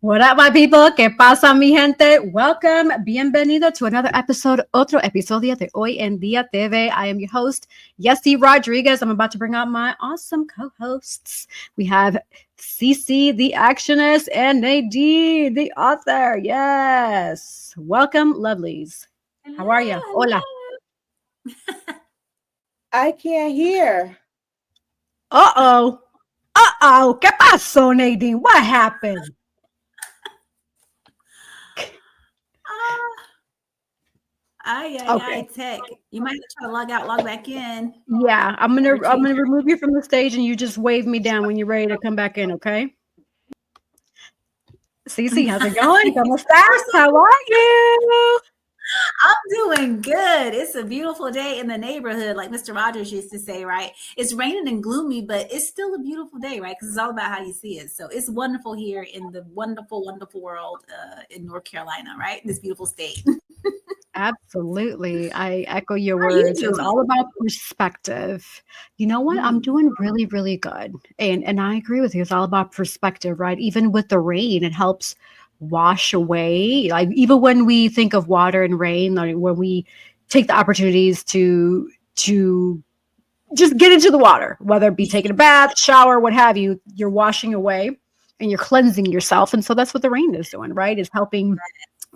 What up, my people? ¿Qué pasa, mi gente? Welcome, bienvenido to another episode, otro episodio de Hoy en Día TV. I am your host, Yessie Rodriguez. I'm about to bring out my awesome co-hosts. We have Cece, the actionist, and Nadine, the author. Yes. Welcome, lovelies. How are you? Hola. I can't hear. Uh-oh. ¿Qué pasó, Nadine? What happened? Okay. Tech. You might have to try to log out, log back in. Yeah, I'm gonna remove you from the stage, and you just wave me down when you're ready to come back in, okay? Cece, how's it going? ¿Cómo estás? How are you? I'm doing good. It's a beautiful day in the neighborhood, like Mr. Rogers used to say, right? It's raining and gloomy, but it's still a beautiful day, right? Because it's all about how you see it. So it's wonderful here in the wonderful, wonderful world in North Carolina, right? This beautiful state. Absolutely. I echo your words. It's all about perspective. You know what? I'm doing really, really good. And I agree with you. It's all about perspective, right? Even with the rain, it helps wash away. Like even when we think of water and rain, like when we take the opportunities to just get into the water, whether it be taking a bath, shower, what have you, you're washing away and you're cleansing yourself. And so that's what the rain is doing, right? Is helping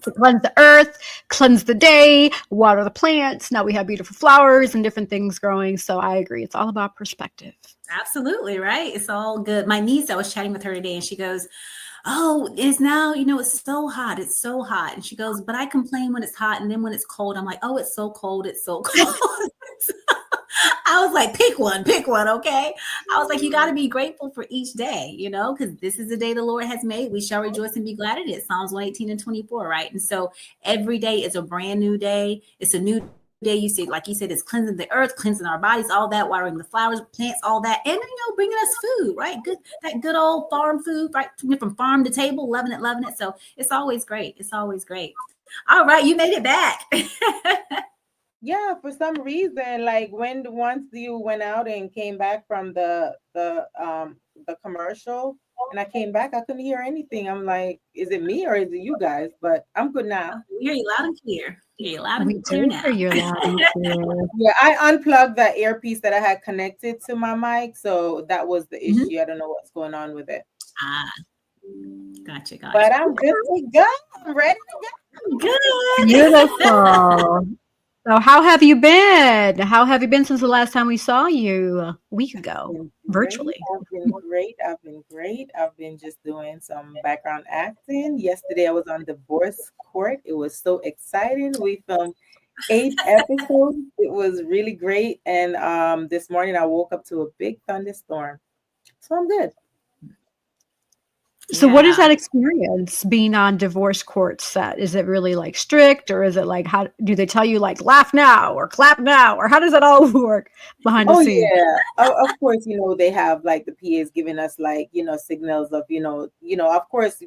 to cleanse the earth, cleanse the day, water the plants. Now we have beautiful flowers and different things growing. So I agree. It's all about perspective. Absolutely, right? It's all good. My niece, I was chatting with her today and she goes, oh, it's now, it's so hot. It's so hot. And she goes, but I complain when it's hot. And then when it's cold, I'm like, oh, it's so cold. It's so cold. I was like, pick one, okay? I was like, you got to be grateful for each day, because this is the day the Lord has made. We shall rejoice and be glad in it. Psalms 118 and 24, right? And so every day is a brand new day. It's a new day. You see, like you said, it's cleansing the earth, cleansing our bodies, all that, watering the flowers, plants, all that, and bringing us food, right? That good old farm food, right? From farm to table, loving it. So it's always great. All right, you made it back. Yeah, for some reason, like once you went out and came back from the commercial, and I came back, I couldn't hear anything. I'm like, is it me or is it you guys? But I'm good now. We hear you loud and clear. You're loud and clear now. Yeah, I unplugged the earpiece that I had connected to my mic, so that was the issue. I don't know what's going on with it. Gotcha. But I'm good to go. I'm ready to go. Good. Beautiful. So how have you been? How have you been since the last time we saw you a week ago, virtually? I've been great. I've been just doing some background acting. Yesterday I was on Divorce Court. It was so exciting. We filmed 8 episodes. It was really great. And this morning I woke up to a big thunderstorm. So I'm good. So what is that experience being on Divorce Court set? Is it really like strict, or is it like, how do they tell you like laugh now or clap now, or how does it all work behind the scenes? Yeah, of course, they have like the PAs giving us like, signals of, of course,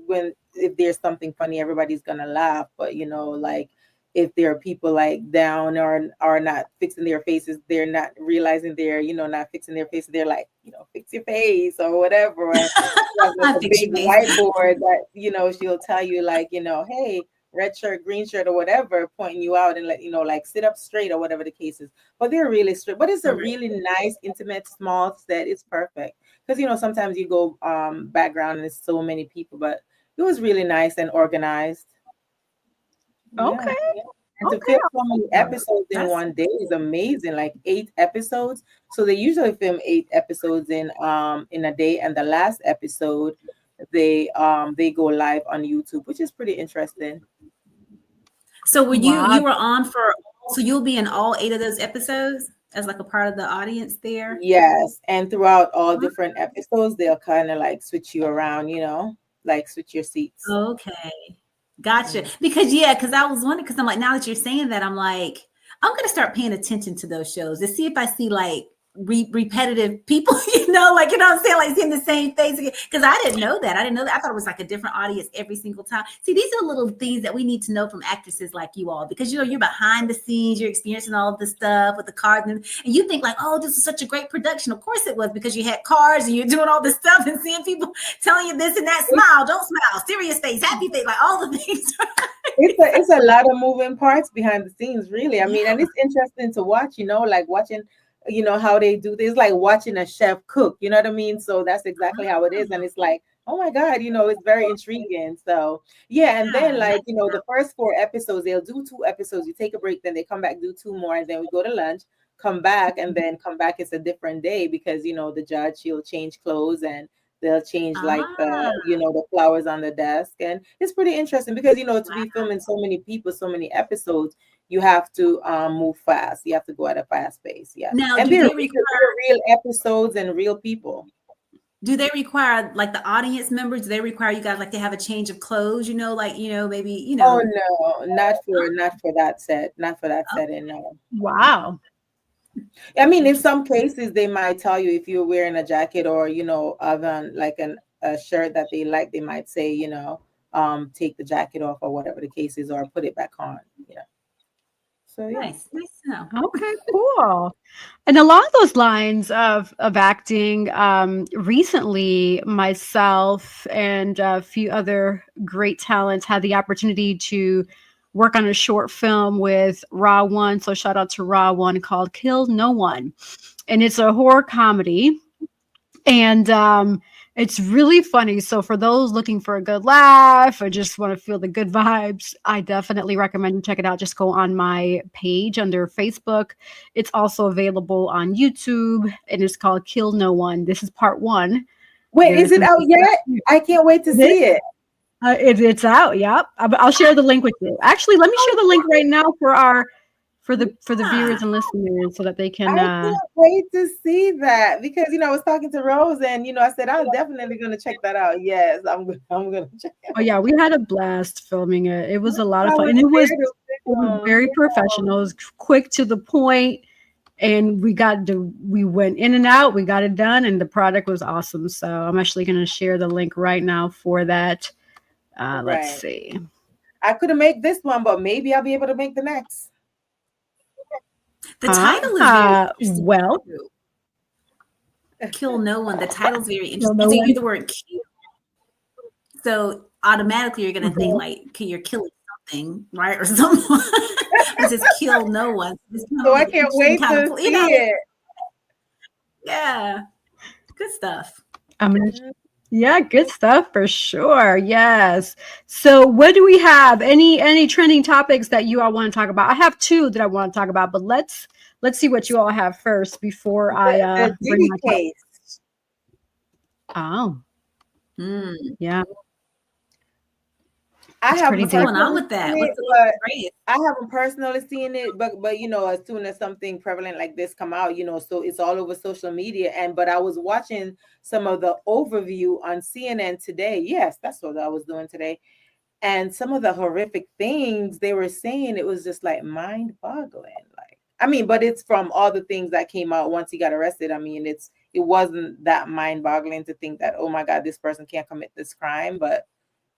if there's something funny, everybody's gonna laugh, but like if there are people like down or are not fixing their faces, they're not realizing they're, not fixing their faces. They're like, fix your face or whatever. Or like a big whiteboard that, she'll tell you like, hey, red shirt, green shirt or whatever, pointing you out and let, like sit up straight or whatever the case is. But they're really strict. But it's a really nice, intimate, small set. It's perfect. Because, sometimes you go background and there's so many people, but it was really nice and organized. Okay. Yeah. And to film so many episodes in one day is amazing. Like 8 episodes. So they usually film 8 episodes in a day, and the last episode they go live on YouTube, which is pretty interesting. So when you were on so you'll be in all 8 of those episodes as like a part of the audience there? Yes, and throughout all different episodes, they'll kind of like switch you around, like switch your seats. Okay. Gotcha. Because I was wondering, because I'm like, now that you're saying that, I'm like, I'm going to start paying attention to those shows to see if I see like repetitive people, you know what I'm saying? Like seeing the same face again. Because I didn't know that. I thought it was like a different audience every single time. See, these are little things that we need to know from actresses like you all, because you're behind the scenes, you're experiencing all of this stuff with the cards, and you think like, oh, this is such a great production. Of course it was, because you had cards and you're doing all this stuff and seeing people telling you this and that. Smile, don't smile, serious face, happy face, like all the things. It's a lot of moving parts behind the scenes, really. I mean, and it's interesting to watch, like watching, how they do this, like watching a chef cook, you know what I mean? So that's exactly how it is. And it's like, oh my God, it's very intriguing. So yeah. And then like, the first 4 episodes, they'll do 2 episodes, you take a break, then they come back, do 2 more, and then we go to lunch, come back, and then come back. It's a different day because, the judge, she'll change clothes and they'll change like the flowers on the desk. And it's pretty interesting because, to be filming so many people, so many episodes, you have to move fast. You have to go at a fast pace. Yeah. Now, and they're real episodes and real people. Do they require, like, the audience members? Do they require you guys like to have a change of clothes? Maybe Oh no, not for that set, not for that setting. No. Wow. I mean, in some cases, they might tell you if you're wearing a jacket or like a shirt that they like, they might say take the jacket off or whatever the case is, or put it back on. Yeah. So yeah. Nice to know. Okay, cool. And along those lines of acting, recently myself and a few other great talents had the opportunity to work on a short film with Raw One. So shout out to Raw One, called Kill No One. And it's a horror comedy. And it's really funny. So for those looking for a good laugh or just want to feel the good vibes, I definitely recommend you check it out. Just go on my page under Facebook. It's also available on YouTube, and it's called Kill No One. This is part 1. Wait, is it out yet? I can't wait to see it. It's out. Yep. I'll share the link with you. Actually, let me share the link right now for the viewers and listeners so that they can. I can't wait to see that because I was talking to Rose and I said I'm definitely going to check that out. Yes, I'm going to check it out. Oh yeah, we had a blast filming it. It was a lot of fun, and it was very professional. It was quick to the point, and we went in and out. We got it done, and the product was awesome. So I'm actually going to share the link right now for that. Let's see. I couldn't make this one, but maybe I'll be able to make the next. The title is very well. Kill No One. The title's very interesting. You use the word kill, so automatically you're going to think like you're killing something, right, or someone. This is Kill No One. So I can't wait to see it. Yeah, good stuff. Yeah, good stuff for sure. Yes. So what do we have? Any trending topics that you all want to talk about? I have 2 that I want to talk about, but let's see what you all have first before I bring my case. Oh. Yeah. I haven't what's going on with that. I haven't personally seen it, but as soon as something prevalent like this come out, so it's all over social media. But I was watching some of the overview on CNN today. Yes, that's what I was doing today. And some of the horrific things they were saying, it was just like mind-boggling. But it's from all the things that came out once he got arrested. It wasn't that mind-boggling to think that, oh my God, this person can't commit this crime, but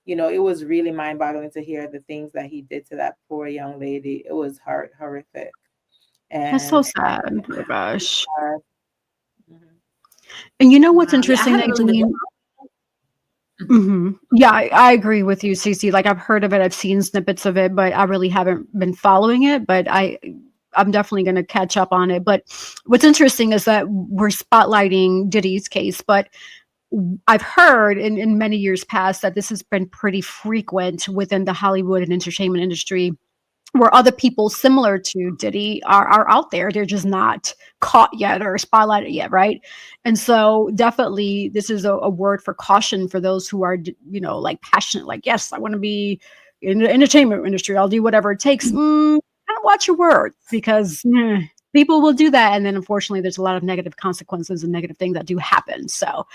it was really mind-boggling to hear the things that he did to that poor young lady. It was horrific. And that's so sad. Oh my gosh. And you know what's interesting? Yeah, I agree with you, Cece. Like, I've heard of it, I've seen snippets of it, but I really haven't been following it. But I'm definitely going to catch up on it. But what's interesting is that we're spotlighting Diddy's case, but I've heard in many years past that this has been pretty frequent within the Hollywood and entertainment industry, where other people similar to Diddy are out there. They're just not caught yet or spotlighted yet, right? And so definitely this is a word for caution for those who are, like passionate, like, yes, I want to be in the entertainment industry. I'll do whatever it takes. Kind of watch your words, because people will do that. And then unfortunately, there's a lot of negative consequences and negative things that do happen. So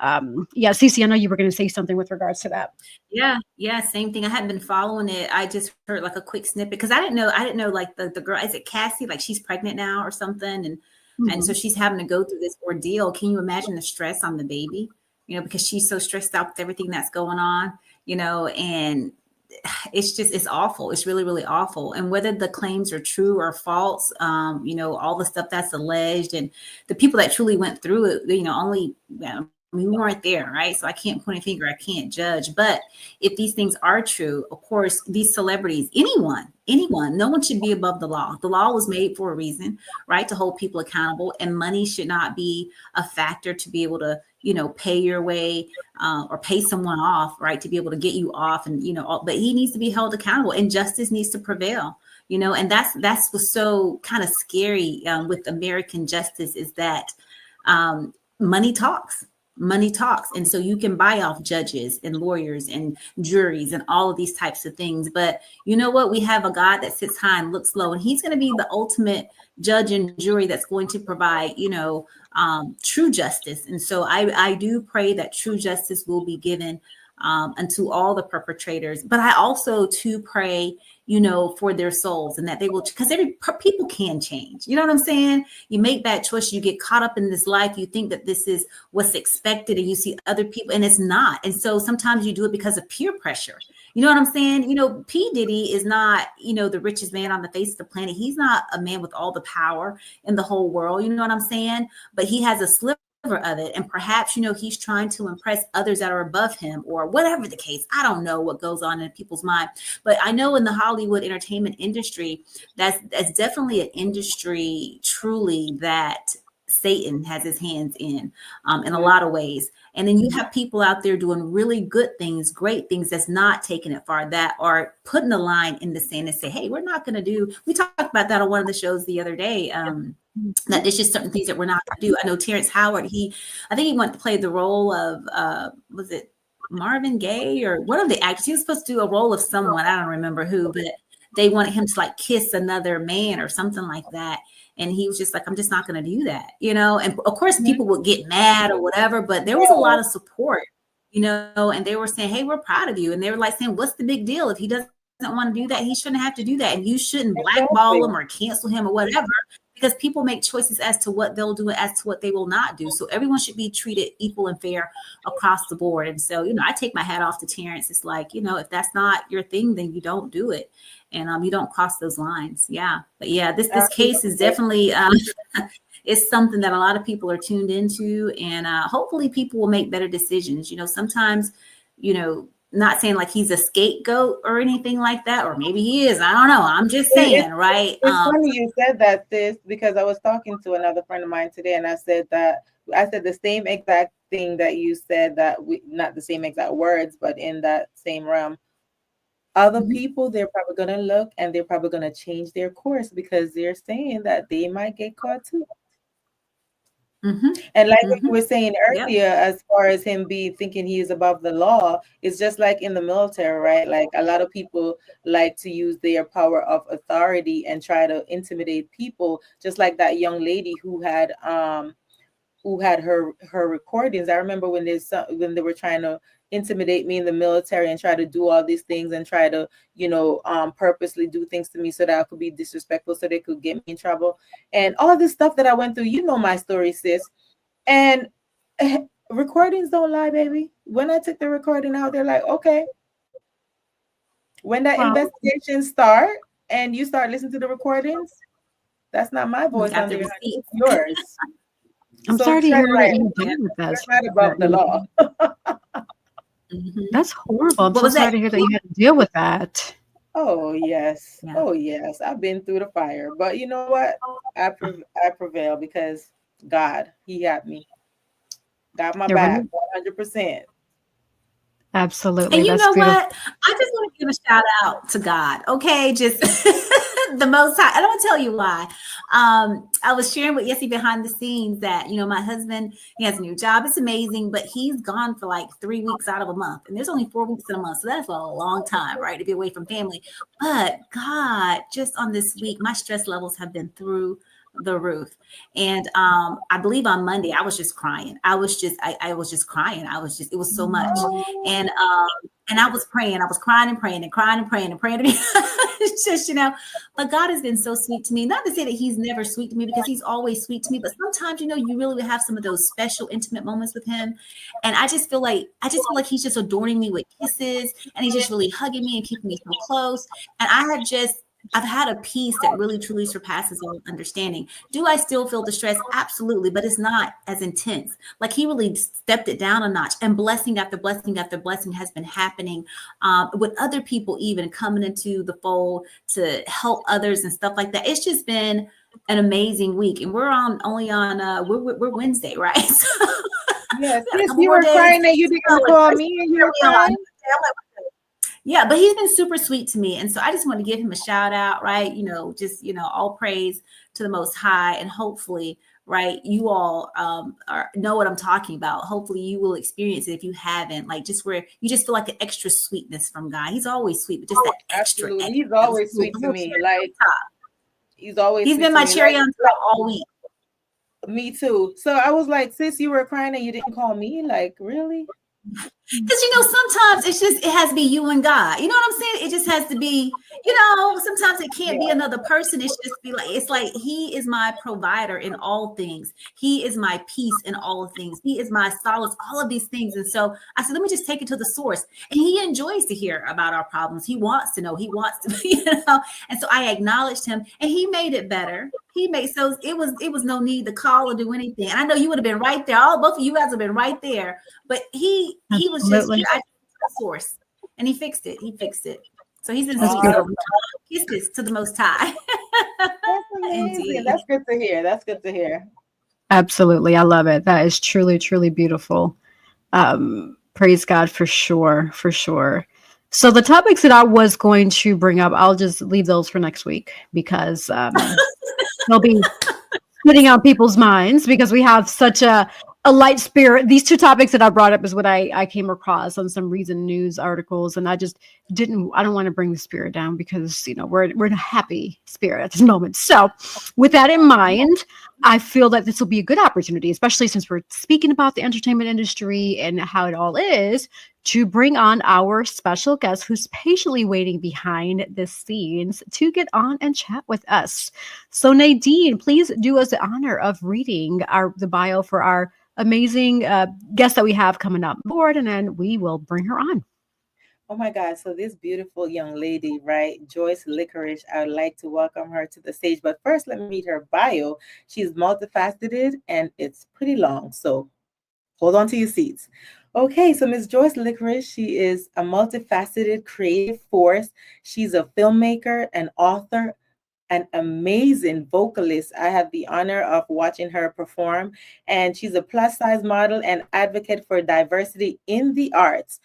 yeah, Cece, I know you were going to say something with regards to that. Yeah, same thing. I hadn't been following it. I just heard like a quick snippet because I didn't know like the girl, is it Cassie? Like she's pregnant now or something, and And so she's having to go through this ordeal. Can you imagine the stress on the baby? Because she's so stressed out with everything that's going on, and it's awful. It's really, really awful. And whether the claims are true or false, all the stuff that's alleged and the people that truly went through it, only, we weren't there, right? So I can't point a finger, I can't judge. But if these things are true, of course, these celebrities, anyone, no one should be above the law. The law was made for a reason, right? To hold people accountable, and money should not be a factor to be able to, pay your way or pay someone off, right? To be able to get you off, and, but he needs to be held accountable, and justice needs to prevail, and that's what's so kind of scary with American justice, is that money talks. Money talks. And so you can buy off judges and lawyers and juries and all of these types of things. But you know what? We have a God that sits high and looks low, and he's going to be the ultimate judge and jury that's going to provide, true justice. And so I do pray that true justice will be given unto all the perpetrators. But I also too pray, for their souls, and that they will, because people can change. You know what I'm saying? You make bad choices, you get caught up in this life, you think that this is what's expected, and you see other people, and it's not. And so sometimes you do it because of peer pressure. You know what I'm saying? P. Diddy is not, the richest man on the face of the planet. He's not a man with all the power in the whole world. You know what I'm saying? But he has a sliver of it, and perhaps he's trying to impress others that are above him, or whatever the case. I don't know what goes on in people's mind, but I know in the Hollywood entertainment industry, that's definitely an industry truly that Satan has his hands in a lot of ways. And then you have people out there doing really good things, great things, that's not taking it far, that are putting the line in the sand and say, hey, we're not going to do. We talked about that on one of the shows the other day. That there's just certain things that we're not going to do. I know Terrence Howard, I think he wanted to play the role of, was it Marvin Gaye or one of the actors? He was supposed to do a role of someone, I don't remember who, but they wanted him to kiss another man or something like that. And he was just like, I'm just not going to do that, and of course people would get mad or whatever, but there was a lot of support, and they were saying, hey, we're proud of you. And they were saying, what's the big deal? If he doesn't want to do that, he shouldn't have to do that. And you shouldn't blackball him or cancel him or whatever, because people make choices as to what they'll do and as to what they will not do. So everyone should be treated equal and fair across the board. And so, I take my hat off to Terrence. It's like, if that's not your thing, then you don't do it. And you don't cross those lines. Yeah. But yeah, this case is definitely, it's something that a lot of people are tuned into, and hopefully people will make better decisions. Sometimes, not saying like he's a scapegoat or anything like that, or maybe he is. I don't know. I'm just saying, right? It's funny you said that, sis, because I was talking to another friend of mine today, and I said the same exact thing that you said, that not the same exact words, but in that same realm. Other people, they're probably going to look and they're probably going to change their course, because they're saying that they might get caught too. And like we were saying earlier, as far as him thinking he is above the law, it's just like in the military, right? Like a lot of people like to use their power of authority and try to intimidate people, just like that young lady who had her recordings. I remember when they were trying to intimidate me in the military and try to do all these things and try to, purposely do things to me so that I could be disrespectful, so they could get me in trouble. And all this stuff that I went through, my story, sis. And recordings don't lie, baby. When I took the recording out, they're like, okay. When that investigation start and you start listening to the recordings, that's not my voice on there, it's yours. I'm sorry to hear that you did with this. Not above the law. That's horrible. I'm so sorry to hear that you had to deal with that. Oh yes. Yeah. Oh yes. I've been through the fire, but you know what? I prevail because God, He got me. Got my back 100%. Absolutely. And you know beautiful. What? I just want to give a shout out to God. Okay, just the Most High. I don't want to tell you why. I was sharing with Effie behind the scenes that, my husband, he has a new job. It's amazing, but he's gone for like 3 weeks out of a month. And there's only 4 weeks in a month. So that's a long time, right? To be away from family. But God, just on this week, my stress levels have been through the roof. And I believe on Monday, I was just crying. I was just crying. It was so much. And And I was praying. I was crying and praying and crying and praying and praying. It's just, but God has been so sweet to me. Not to say that he's never sweet to me, because he's always sweet to me. But sometimes, you really would have some of those special, intimate moments with him. And I just feel like he's just adoring me with kisses, and he's just really hugging me and keeping me so close. And I've had a peace that really, truly surpasses all understanding. Do I still feel the stress? Absolutely, but it's not as intense. Like, he really stepped it down a notch, and blessing after blessing after blessing has been happening with other people even coming into the fold to help others and stuff like that. It's just been an amazing week, and we're we're Wednesday, right? So, yes, you were crying that you didn't call me, and you were crying. Yeah, but he's been super sweet to me. And so I just want to give him a shout out, right? All praise to the Most High. And hopefully, right, you all know what I'm talking about. Hopefully you will experience it if you haven't, like, just where you just feel like an extra sweetness from God. He's always sweet, but just that extra. He's always sweet to me. Like, he's been my cherry on top all week. Me too. So I was like, sis, you were crying and you didn't call me? Like, really? Because sometimes it has to be you and God. You know what I'm saying? It just has to be, sometimes it can't be another person. It's like he is my provider in all things. He is my peace in all things. He is my solace, all of these things. And so I said, let me just take it to the source. And he enjoys to hear about our problems. He wants to know. He wants to, And so I acknowledged him, and he made it better. So it was no need to call or do anything. And I know you would have been right there. Both of you guys have been right there. But he was just the source, and he fixed it. So he's in kisses to the Most High. That's amazing. That's good to hear. Absolutely. I love it. That is truly, truly beautiful. Praise God for sure. For sure. So the topics that I was going to bring up, I'll just leave those for next week, because they'll be sitting on people's minds, because we have such a light spirit. These two topics that I brought up is what I came across on some recent news articles, and I don't want to bring the spirit down, because we're in a happy spirit at this moment. So with that in mind, I feel that this will be a good opportunity, especially since we're speaking about the entertainment industry and how it all is, to bring on our special guest who's patiently waiting behind the scenes to get on and chat with us. So Nadine, please do us the honor of reading the bio for our amazing guest that we have coming up board, and then we will bring her on. Oh my God. So this beautiful young lady, right? Joyce Licorish, I would like to welcome her to the stage. But first, let me read her bio. She's multifaceted and it's pretty long. So hold on to your seats. Okay, so Ms. Joyce Licorish, she is a multifaceted creative force. She's a filmmaker, an author, an amazing vocalist. I have the honor of watching her perform, and she's a plus-size model and advocate for diversity in the arts.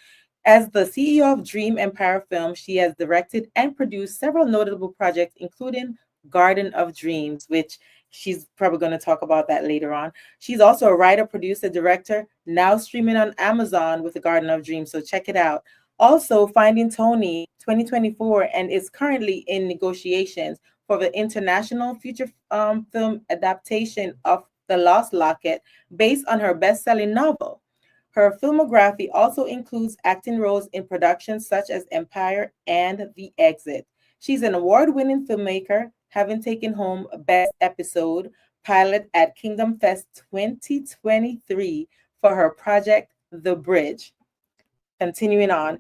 As the CEO of Dream Empire Film, she has directed and produced several notable projects, including Garden of Dreams, which she's probably going to talk about that later on. She's also a writer, producer, director, now streaming on Amazon with the Garden of Dreams, so check it out. Also, Finding Tony 2024, and is currently in negotiations for the international feature film adaptation of The Lost Locket, based on her best-selling novel. Her filmography also includes acting roles in productions such as Empire and The Exit. She's an award-winning filmmaker, having taken home Best Episode Pilot at Kingdom Fest 2023 for her project, The Bridge. Continuing on,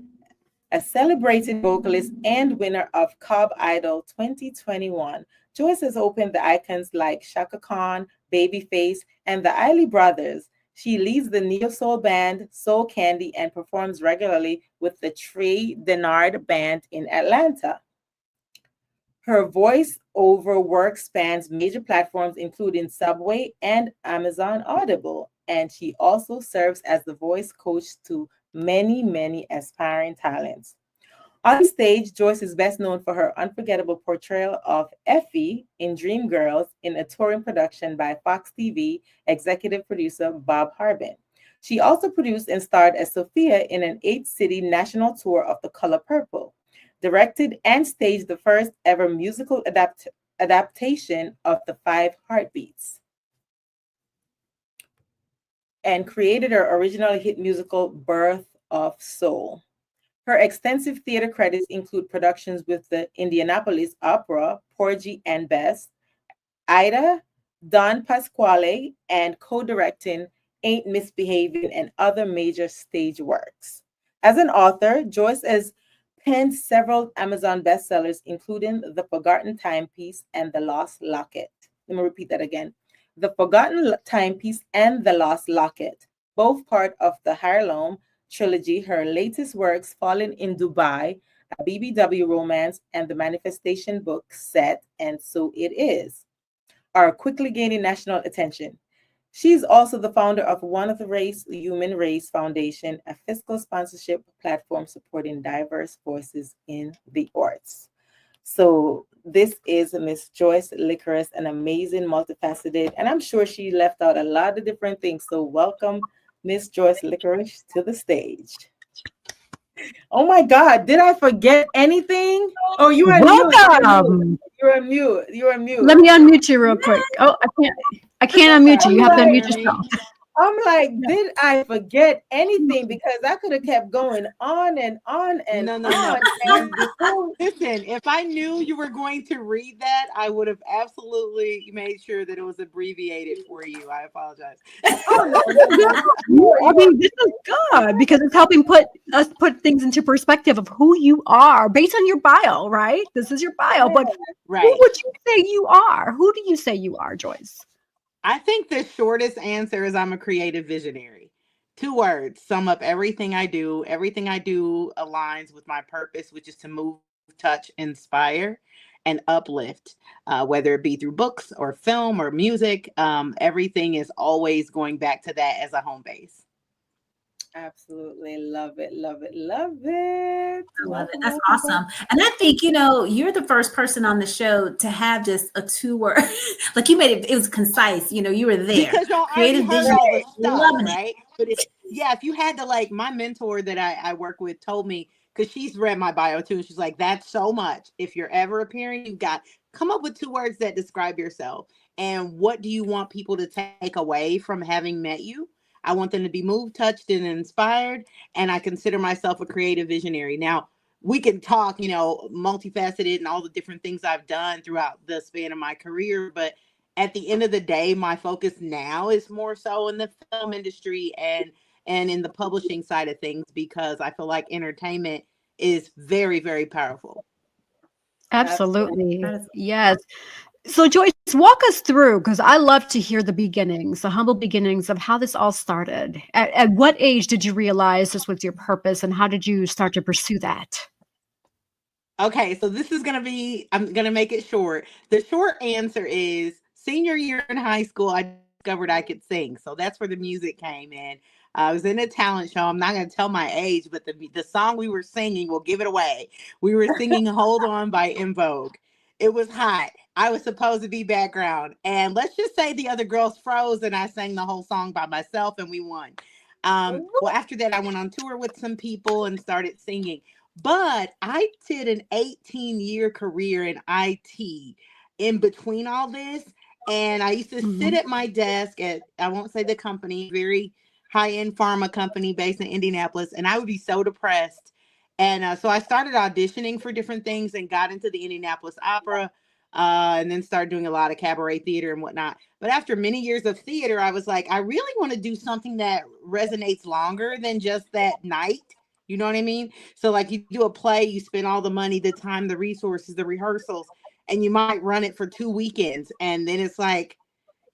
a celebrated vocalist and winner of Cobb Idol 2021, Joyce has opened the icons like Shaka Khan, Babyface, and the Isley Brothers. She leads the neo-soul band Soul Candy and performs regularly with the Trey Denard Band in Atlanta. Her voice-over work spans major platforms including Subway and Amazon Audible, and she also serves as the voice coach to many, many aspiring talents. On stage, Joyce is best known for her unforgettable portrayal of Effie in Dreamgirls, in a touring production by Fox TV executive producer Bob Harbin. She also produced and starred as Sophia in an 8-city national tour of The Color Purple, directed and staged the first ever musical adaptation of The 5 Heartbeats, and created her original hit musical Birth of Soul. Her extensive theater credits include productions with the Indianapolis Opera, Porgy and Bess, Ida, Don Pasquale, and co-directing Ain't Misbehavin' and other major stage works. As an author, Joyce has penned several Amazon bestsellers, including The Forgotten Timepiece and The Lost Locket. Let me repeat that again. The Forgotten Timepiece and The Lost Locket, both part of the Harlem trilogy. Her latest works, Falling in Dubai, a BBW romance, and the Manifestation book set, And So It Is, are quickly gaining national attention. She's also the founder of One of the Race, Human Race Foundation, a fiscal sponsorship platform supporting diverse voices in the arts. So this is Miss Joyce Licorish, an amazing, multifaceted, and I'm sure she left out a lot of different things. So welcome, Miss Joyce Licorish, to the stage. Oh my God, did I forget anything? Oh, you are welcome. You're on mute. You're on mute. Let me unmute you real quick. Oh, I can't unmute you. You have to unmute yourself. I'm like, did I forget anything? Because I could have kept going on and on and on. No. Listen, if I knew you were going to read that, I would have absolutely made sure that it was abbreviated for you. I apologize. I mean, this is good because it's helping us put things into perspective of who you are based on your bio, right? This is your bio, but right. Who would you say you are? Who do you say you are, Joyce? I think the shortest answer is I'm a creative visionary. 2 words sum up everything I do. Everything I do aligns with my purpose, which is to move, touch, inspire, and uplift, whether it be through books or film or music. Everything is always going back to that as a home base. Absolutely. Love it. Love it. Love it. I love it. That's awesome. And I think, you're the first person on the show to have just a 2-word, like you made it was concise, you were there. Because y'all creative vision, all the stuff, right? It. But if you had to, my mentor that I work with told me, because she's read my bio too, and she's like, that's so much. If you're ever appearing, you've got come up with 2 words that describe yourself. And what do you want people to take away from having met you? I want them to be moved, touched, and inspired. And I consider myself a creative visionary. Now, we can talk, multifaceted and all the different things I've done throughout the span of my career. But at the end of the day, my focus now is more so in the film industry and in the publishing side of things, because I feel like entertainment is very, very powerful. Absolutely. Yes. So Joyce, walk us through, because I love to hear the beginnings, the humble beginnings of how this all started. At what age did you realize this was your purpose, and how did you start to pursue that? Okay, so this is I'm going to make it short. The short answer is senior year in high school, I discovered I could sing. So that's where the music came in. I was in a talent show. I'm not going to tell my age, but the song we were singing will give it away. We were singing Hold On by In Vogue. It was hot. I was supposed to be background. And let's just say the other girls froze and I sang the whole song by myself and we won. Well, after that, I went on tour with some people and started singing. But I did an 18-year career in IT in between all this. And I used to sit at my desk at, I won't say the company, very high-end pharma company based in Indianapolis. And I would be so depressed. And so I started auditioning for different things and got into the Indianapolis Opera, and then started doing a lot of cabaret theater and whatnot. But after many years of theater, I was like, I really want to do something that resonates longer than just that night. You know what I mean? So you do a play, you spend all the money, the time, the resources, the rehearsals, and you might run it for 2 weekends. And then it's like,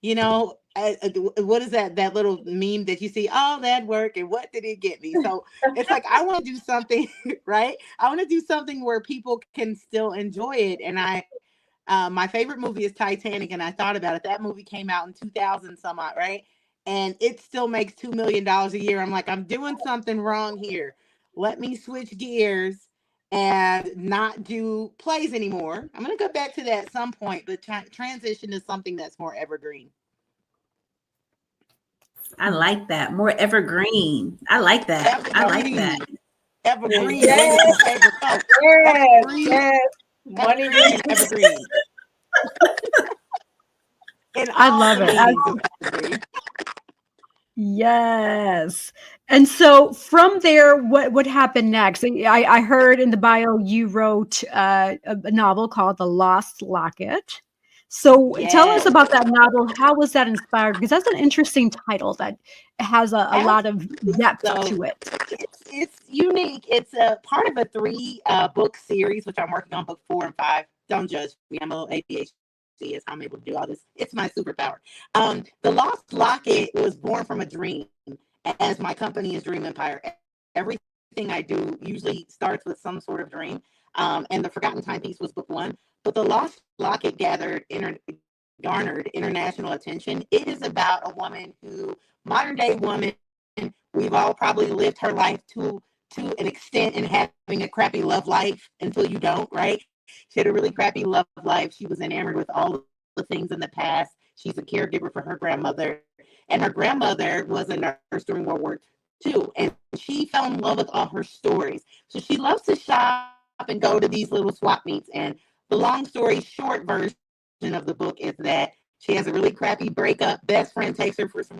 what is that little meme that you see? All that work and what did it get me? So it's like, I want to do something, right? I want to do something where people can still enjoy it. And my favorite movie is Titanic. And I thought about it. That movie came out in 2000 some odd, right? And it still makes $2 million a year. I'm like, I'm doing something wrong here. Let me switch gears and not do plays anymore. I'm going to go back to that at some point, but transition is something that's more evergreen. I like that. More evergreen. I like that. I like that. Evergreen. Yes. Money evergreen. I love it. Yes. And so from there, what happened next? I heard in the bio you wrote a novel called The Lost Locket. So tell us Yes, about that novel. How was that inspired? Because that's an interesting title that has a lot of absolutely. depth So to it. it's unique. It's a part of a three book series, which I'm working on book 4 and 5. Don't judge me. I'm a little ADHD. Is how I'm able to do all this. It's my superpower. The Lost Locket was born from a dream, as my company is Dream Empire. Everything I do usually starts with some sort of dream. And the Forgotten Timepiece was book 1, but the Lost Locket garnered international attention. It is about a woman who, modern day woman, we've all probably lived her life to an extent and having a crappy love life until you don't, right? She had a really crappy love life. She was enamored with all the things in the past. She's a caregiver for her grandmother, and her grandmother was a nurse during World War II, and she fell in love with all her stories. So she loves to shop and go to these little swap meets. And the long story short version of the book is that she has a really crappy breakup. Best friend takes her for some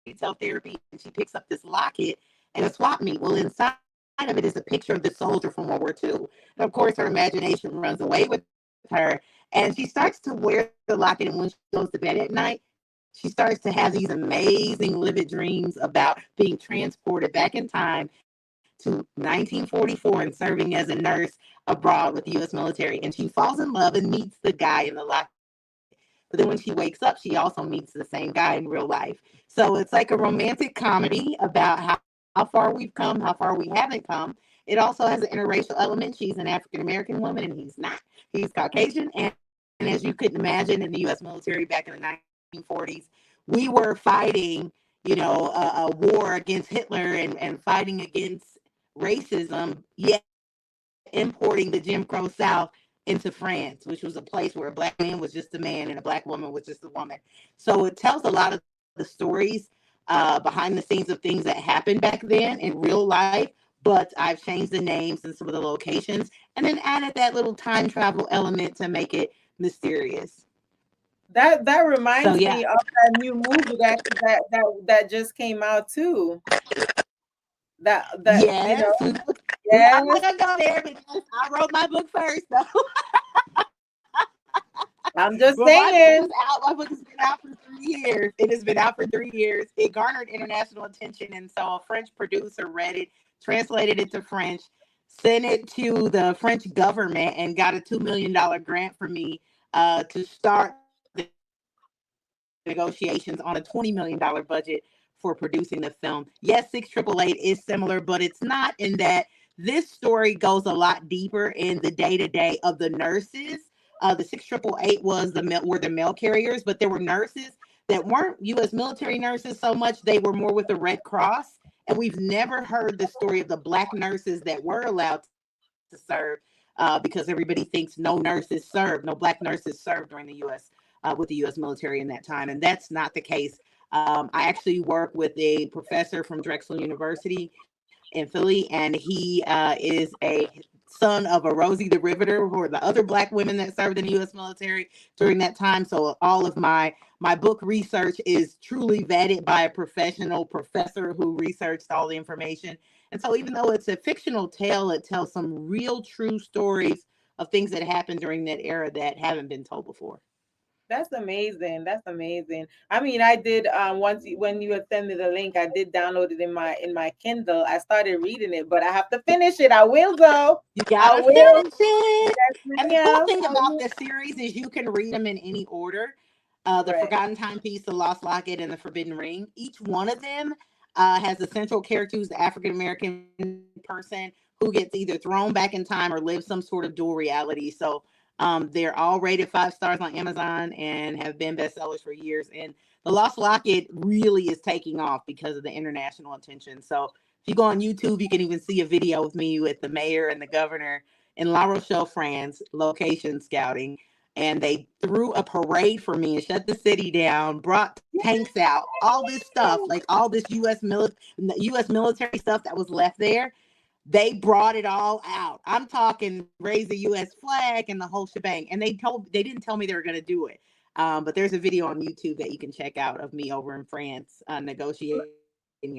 retail therapy, and she picks up this locket and a swap meet. Well, inside of it is a picture of the soldier from World War II. And of course, her imagination runs away with her, and she starts to wear the locket. And when she goes to bed at night, she starts to have these amazing, vivid dreams about being transported back in time to 1944 and serving as a nurse abroad with the U.S. military. And she falls in love and meets the guy in the locket. But then when she wakes up, she also meets the same guy in real life. So it's like a romantic comedy about how far we've come, how far we haven't come. It also has an interracial element. She's an African American woman, and he's not. He's Caucasian. And as you couldn't imagine, in the U.S. military back in the 1940s, we were fighting, a war against Hitler and fighting against racism, yet importing the Jim Crow South into France, which was a place where a black man was just a man and a black woman was just a woman. So it tells a lot of the stories behind the scenes of things that happened back then in real life, but I've changed the names and some of the locations and then added that little time travel element to make it mysterious. That reminds Yeah. me of that new movie that just came out too. Yes. Yes. I'm not gonna go there because I wrote my book first. So. I'm just saying. My book has been out for 3 years. It has been out for 3 years. It garnered international attention, and so a French producer read it, translated it to French, sent it to the French government, and got a $2 million grant for me to start the negotiations on a $20 million budget for producing the film. Yes, 6888 is similar, but it's not, in that this story goes a lot deeper in the day-to-day of the nurses. The 6888 were the mail carriers, but there were nurses that weren't U.S. military nurses so much. They were more with the Red Cross, and we've never heard the story of the Black nurses that were allowed to serve because everybody thinks no Black nurses served during the U.S. With the U.S. military in that time, and that's not the case. I actually work with a professor from Drexel University in Philly, and he is a son of a Rosie the Riveter, who are the other Black women that served in the U.S. military during that time. So all of my book research is truly vetted by a professional professor who researched all the information. And so even though it's a fictional tale, it tells some real true stories of things that happened during that era that haven't been told before. That's amazing. That's amazing. I mean, I did when you had sent me the link, I did download it in my Kindle. I started reading it, but I have to finish it. I will though. You gotta finish it. Yes, And the cool thing about the series is you can read them in any order. The Right. Forgotten Timepiece, The Lost Locket, and The Forbidden Ring. Each one of them has a central character who's the African American person who gets either thrown back in time or lives some sort of dual reality. So they're all rated 5 stars on Amazon and have been bestsellers for years. And The Lost Locket really is taking off because of the international attention. So if you go on YouTube, you can even see a video of me with the mayor and the governor in La Rochelle, France, location scouting. And they threw a parade for me and shut the city down, brought tanks out, all this stuff, like all this U.S. military stuff that was left there. They brought it all out. I'm talking raise the U.S. flag and the whole shebang. And they didn't tell me they were going to do it. But there's a video on YouTube that you can check out of me over in France negotiating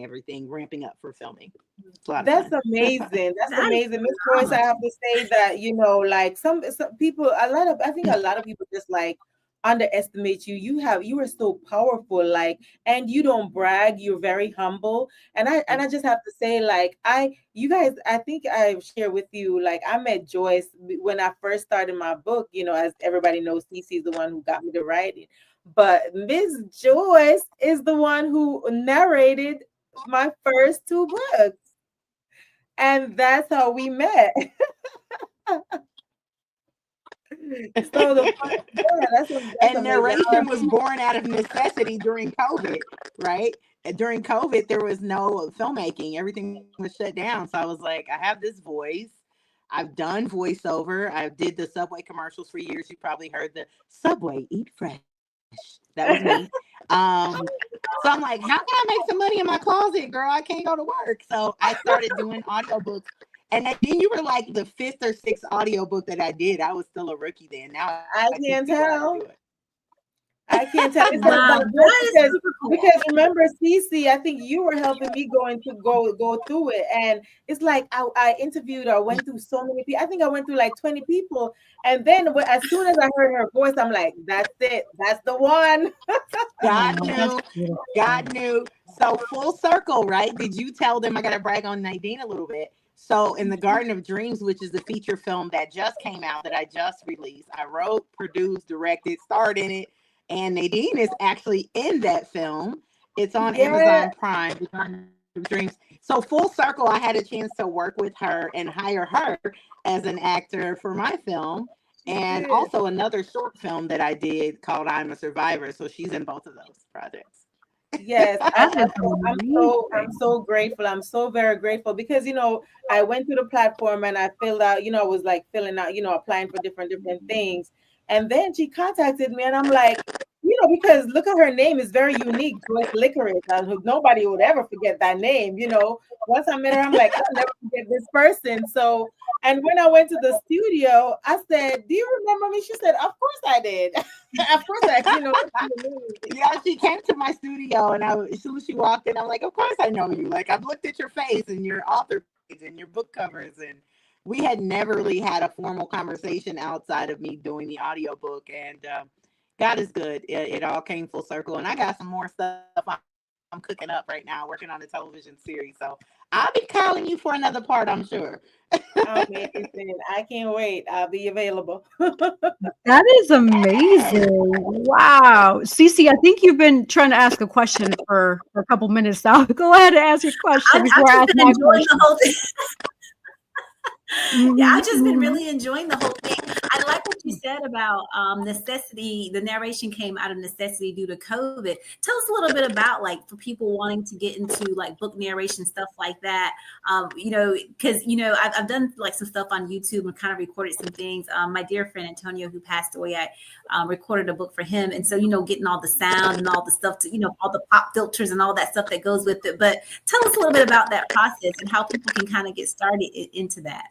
everything, ramping up for filming. It's a lot of That's fun. amazing. That's That is amazing. Miss Joyce, I phenomenal. have to say that, like some people, I think a lot of people just like underestimate you. You are so powerful, like, and you don't brag, you're very humble. And I just have to say, like, you guys, I think I've shared with you, like, I met Joyce when I first started my book, as everybody knows, Cece is the one who got me to write it. But Miss Joyce is the one who narrated my first two books. And that's how we met. So that's And amazing. narration was born out of necessity during COVID, right? And during COVID, there was no filmmaking. Everything was shut down. So I was like, I have this voice. I've done voiceover. I did the Subway commercials for years. You probably heard the Subway, eat fresh. That was me. So I'm like, how can I make some money in my closet, girl? I can't go to work. So I started doing audiobooks. And then you were like the fifth or sixth audiobook that I did. I was still a rookie then. Now I I can't teach people how to tell. do it. I can't tell. It's Wow, that is super cool. because remember, Cece, I think you were helping me go through it, and it's like I interviewed or went through so many people. I think I went through like 20 people, and then as soon as I heard her voice, I'm like, that's it, that's the one. God Oh, knew. that's beautiful. God knew. So full circle, right? Did you tell them? I got to brag on Nadine a little bit. So in the Garden of Dreams, which is the feature film that just came out, that I just released, I wrote, produced, directed, starred in it. And Nadine is actually in that film. It's on Yeah. Amazon Prime, The Garden of Dreams. So full circle, I had a chance to work with her and hire her as an actor for my film. And also another short film that I did called I'm a Survivor. So she's in both of those projects. Yes, That is I'm amazing. so grateful. I'm so very grateful because I went through the platform and I filled out, I was like filling out, applying for different things. And then she contacted me and I'm like, because look at her name is very unique, Joyce Licorish. And nobody would ever forget that name, Once I met her, I'm like, I'll never forget this person. So, and when I went to the studio, I said, "Do you remember me?" She said, "Of course I did." Of course Yeah, she came to my studio, and as soon as she walked in, I'm like, "Of course I know you. Like, I've looked at your face and your author page and your book covers." And we had never really had a formal conversation outside of me doing the audiobook. And God is good. It all came full circle, and I got some more stuff I'm cooking up right now, working on a television series. So I'll be calling you for another part, I'm sure. Amazing. I can't wait. I'll be available. That is amazing. Wow. Cece, I think you've been trying to ask a question for a couple minutes now. Go ahead and ask your question I've before I just ask been my enjoying question. the whole thing. Yeah, I've just been Mhm. really enjoying the whole thing. I like what you said about necessity. The narration came out of necessity due to COVID. Tell us a little bit about, like, for people wanting to get into like book narration, stuff like that. Because I've done like some stuff on YouTube and kind of recorded some things. My dear friend Antonio, who passed away, I recorded a book for him, and so getting all the sound and all the stuff to all the pop filters and all that stuff that goes with it. But tell us a little bit about that process and how people can kind of get started into that.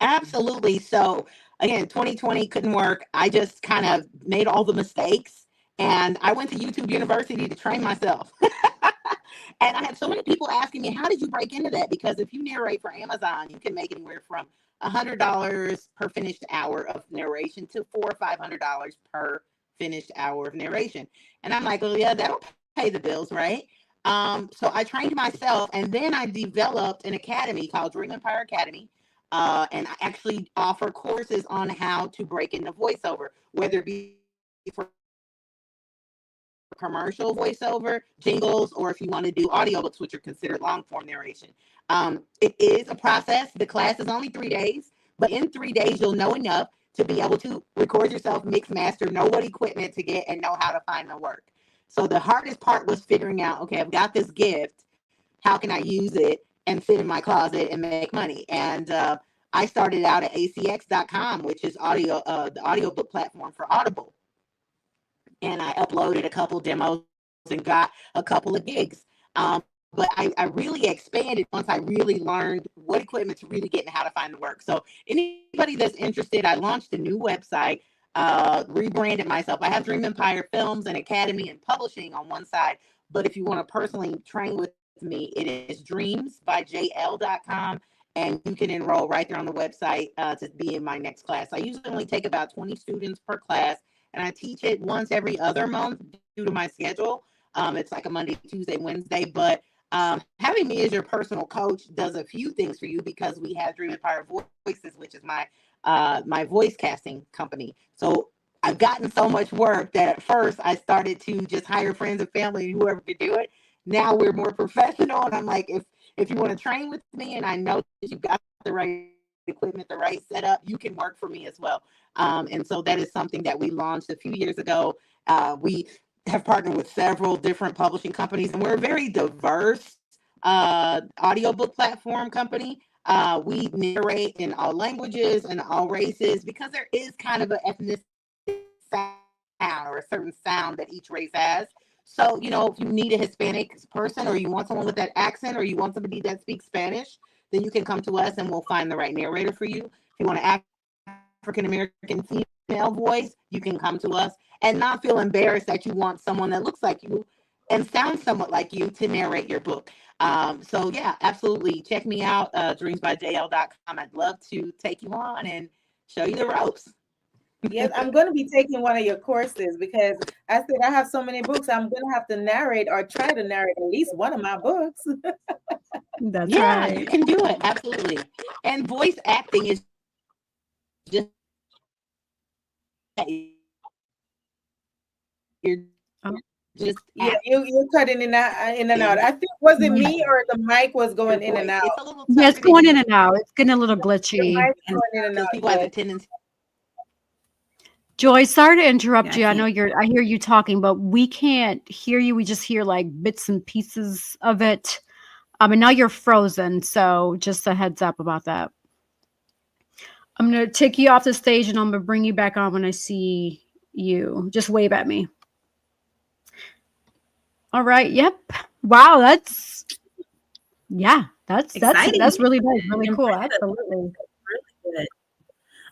Absolutely. So again, 2020 couldn't work. I just kind of made all the mistakes, and I went to YouTube University to train myself. And I had so many people asking me, how did you break into that? Because if you narrate for Amazon, you can make anywhere from $100 per finished hour of narration to $400 or $500 per finished hour of narration. And I'm like, oh yeah, that'll pay the bills, right? So I trained myself, and then I developed an academy called Dream Empire Academy. And I actually offer courses on how to break into voiceover, whether it be for commercial voiceover, jingles, or if you want to do audiobooks, which are considered long form narration. It is a process. The class is only 3 days, but in 3 days, you'll know enough to be able to record yourself, mix, master, know what equipment to get, and know how to find the work. So the hardest part was figuring out, okay, I've got this gift. How can I use it and sit in my closet and make money? And I started out at acx.com, which is the audiobook platform for Audible. And I uploaded a couple demos and got a couple of gigs. But I really expanded once I really learned what equipment to really get and how to find the work. So anybody that's interested, I launched a new website. rebranded myself. I have Dream Empire Films and Academy and Publishing on one side, but if you want to personally train with me, it is dreamsbyjl.com, and you can enroll right there on the website to be in my next class. I usually only take about 20 students per class, and I teach it once every other month due to my schedule. It's like a Monday, Tuesday, Wednesday, but having me as your personal coach does a few things for you, because we have Dream Empire Voices, which is my voice casting company. So I've gotten so much work that at first I started to just hire friends and family and whoever could do it. Now we're more professional, and I'm like, if you want to train with me, and I know that you've got the right equipment, the right setup, you can work for me as well. And so that is something that we launched a few years ago. We have partnered with several different publishing companies, and we're a very diverse audiobook platform company. We narrate in all languages and all races, because there is kind of an ethnic sound, or a certain sound that each race has. So, if you need a Hispanic person, or you want someone with that accent, or you want somebody that speaks Spanish, then you can come to us and we'll find the right narrator for you. If you want an African American female voice, you can come to us and not feel embarrassed that you want someone that looks like you and sounds somewhat like you to narrate your book. So yeah, absolutely. Check me out, dreamsbyjl.com. I'd love to take you on and show you the ropes. Yes, I'm going to be taking one of your courses, because I said I have so many books. I'm going to have to narrate, or try to narrate, at least one of my books. That's Yeah, right. you can do it. Absolutely. And voice acting is just, you're just you're cutting in and out. I think, was it me, or the mic was going in and out? It's a little Yeah, it's going in and out. It's getting a little glitchy. Your mic's going in and out. People have a tendency. Joyce, sorry to interrupt you. I know I hear you talking, but we can't hear you. We just hear like bits and pieces of it. And now you're frozen. So just a heads up about that. I'm going to take you off the stage, and I'm going to bring you back on when I see you. Just wave at me. All right. Yep. Wow. That's Exciting. That's really nice. Really cool. Absolutely. Really good.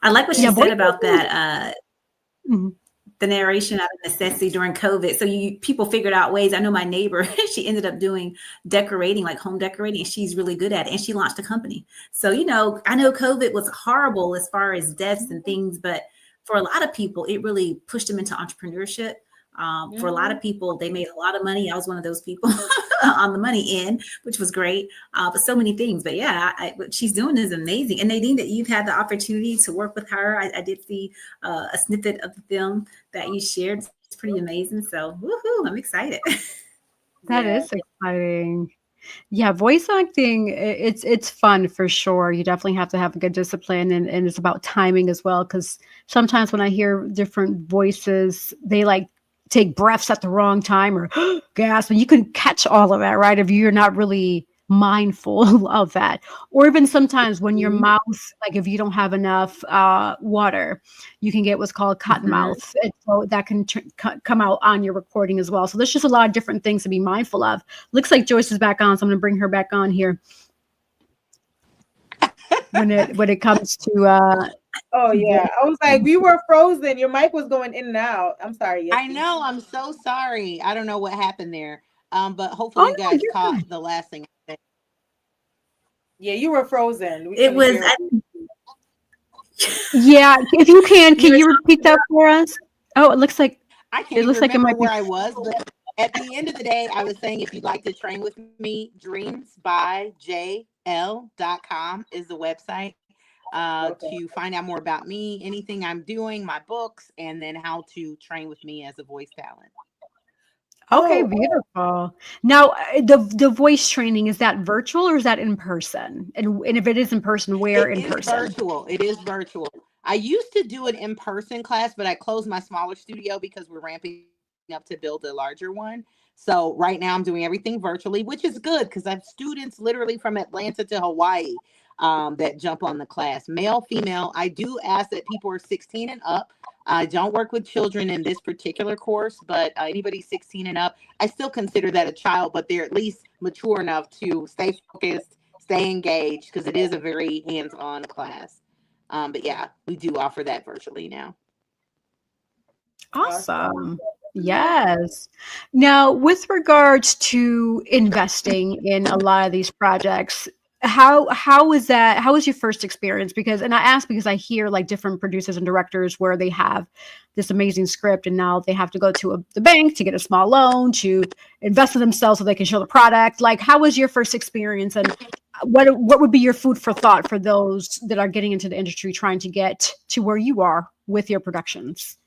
I like what she said about that. The narration out of necessity during COVID. So people figured out ways. I know my neighbor, she ended up doing decorating, like home decorating, and she's really good at it. And she launched a company. So, I know COVID was horrible as far as deaths and things, but for a lot of people, it really pushed them into entrepreneurship. For a lot of people, they made a lot of money. I was one of those people on the money end, which was great. But so many things. But yeah, what she's doing is amazing. And Nadine, that you've had the opportunity to work with her. I did see a snippet of the film that you shared. It's pretty amazing. So woohoo, I'm excited. That is exciting. Yeah, voice acting, it's fun for sure. You definitely have to have a good discipline, and it's about timing as well, because sometimes when I hear different voices, they like take breaths at the wrong time, or gasp, and you can catch all of that, right? If you're not really mindful of that. Or even sometimes when your mouth, like if you don't have enough water, you can get what's called cotton mouth. And so that can come out on your recording as well. So there's just a lot of different things to be mindful of. Looks like Joyce is back on, so I'm going to bring her back on here. When it comes to oh yeah, I was like, we were frozen. Your mic was going in and out. I'm sorry. I know. I'm so sorry. I don't know what happened there. But hopefully you guys caught the last thing I said. Yeah, you were frozen. It was. Yeah, if you can you repeat that for us? Oh, it looks like it might be where I was, but at the end of the day, I was saying, if you'd like to train with me, dreamsbyjl.com is the website to find out more about me, anything I'm doing, my books, and then how to train with me as a voice talent. Okay, beautiful. Now, the voice training, is that virtual or is that in person? And if it is in person, where in person? Virtual. It is virtual. I used to do an in-person class, but I closed my smaller studio because we're ramping up to build a larger one. So right now I'm doing everything virtually, which is good because I have students literally from Atlanta to Hawaii that jump on the class. Male, female. I do ask that people are 16 and up. I don't work with children in this particular course, but anybody 16 and up, I still consider that a child, but they're at least mature enough to stay focused, stay engaged, because it is a very hands-on class. But yeah, we do offer that virtually now. Awesome. Yes. Now, with regards to investing in a lot of these projects, how was that? How was your first experience? Because, and I ask because I hear like different producers and directors where they have this amazing script and now they have to go to the bank to get a small loan to invest in themselves so they can show the product. Like, how was your first experience, and what would be your food for thought for those that are getting into the industry trying to get to where you are with your productions?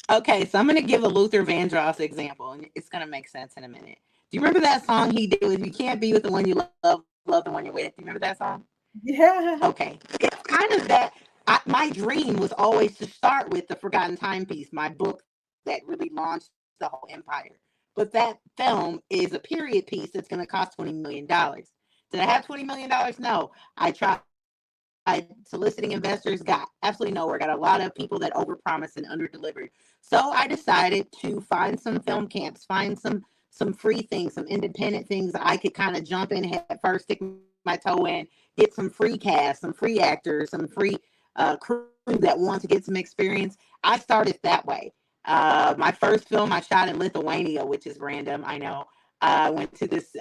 Okay, so I'm going to give a Luther Vandross example, and it's going to make sense in a minute. Do you remember that song he did with "You Can't Be with the One You Love, Love the One You're With"? Do you remember that song? Yeah. Okay, it's kind of that. My dream was always to start with the Forgotten Timepiece, my book that really launched the whole empire. But that film is a period piece that's going to cost $20 million. Did I have $20 million? No. I tried soliciting investors, got absolutely nowhere. Got a lot of people that overpromised and underdelivered. So I decided to find some film camps, find some free things, some independent things that I could kind of jump in head first, stick my toe in, get some free cast, some free actors, some free crew that want to get some experience. I started that way. My first film I shot in Lithuania, which is random, I know. I went to this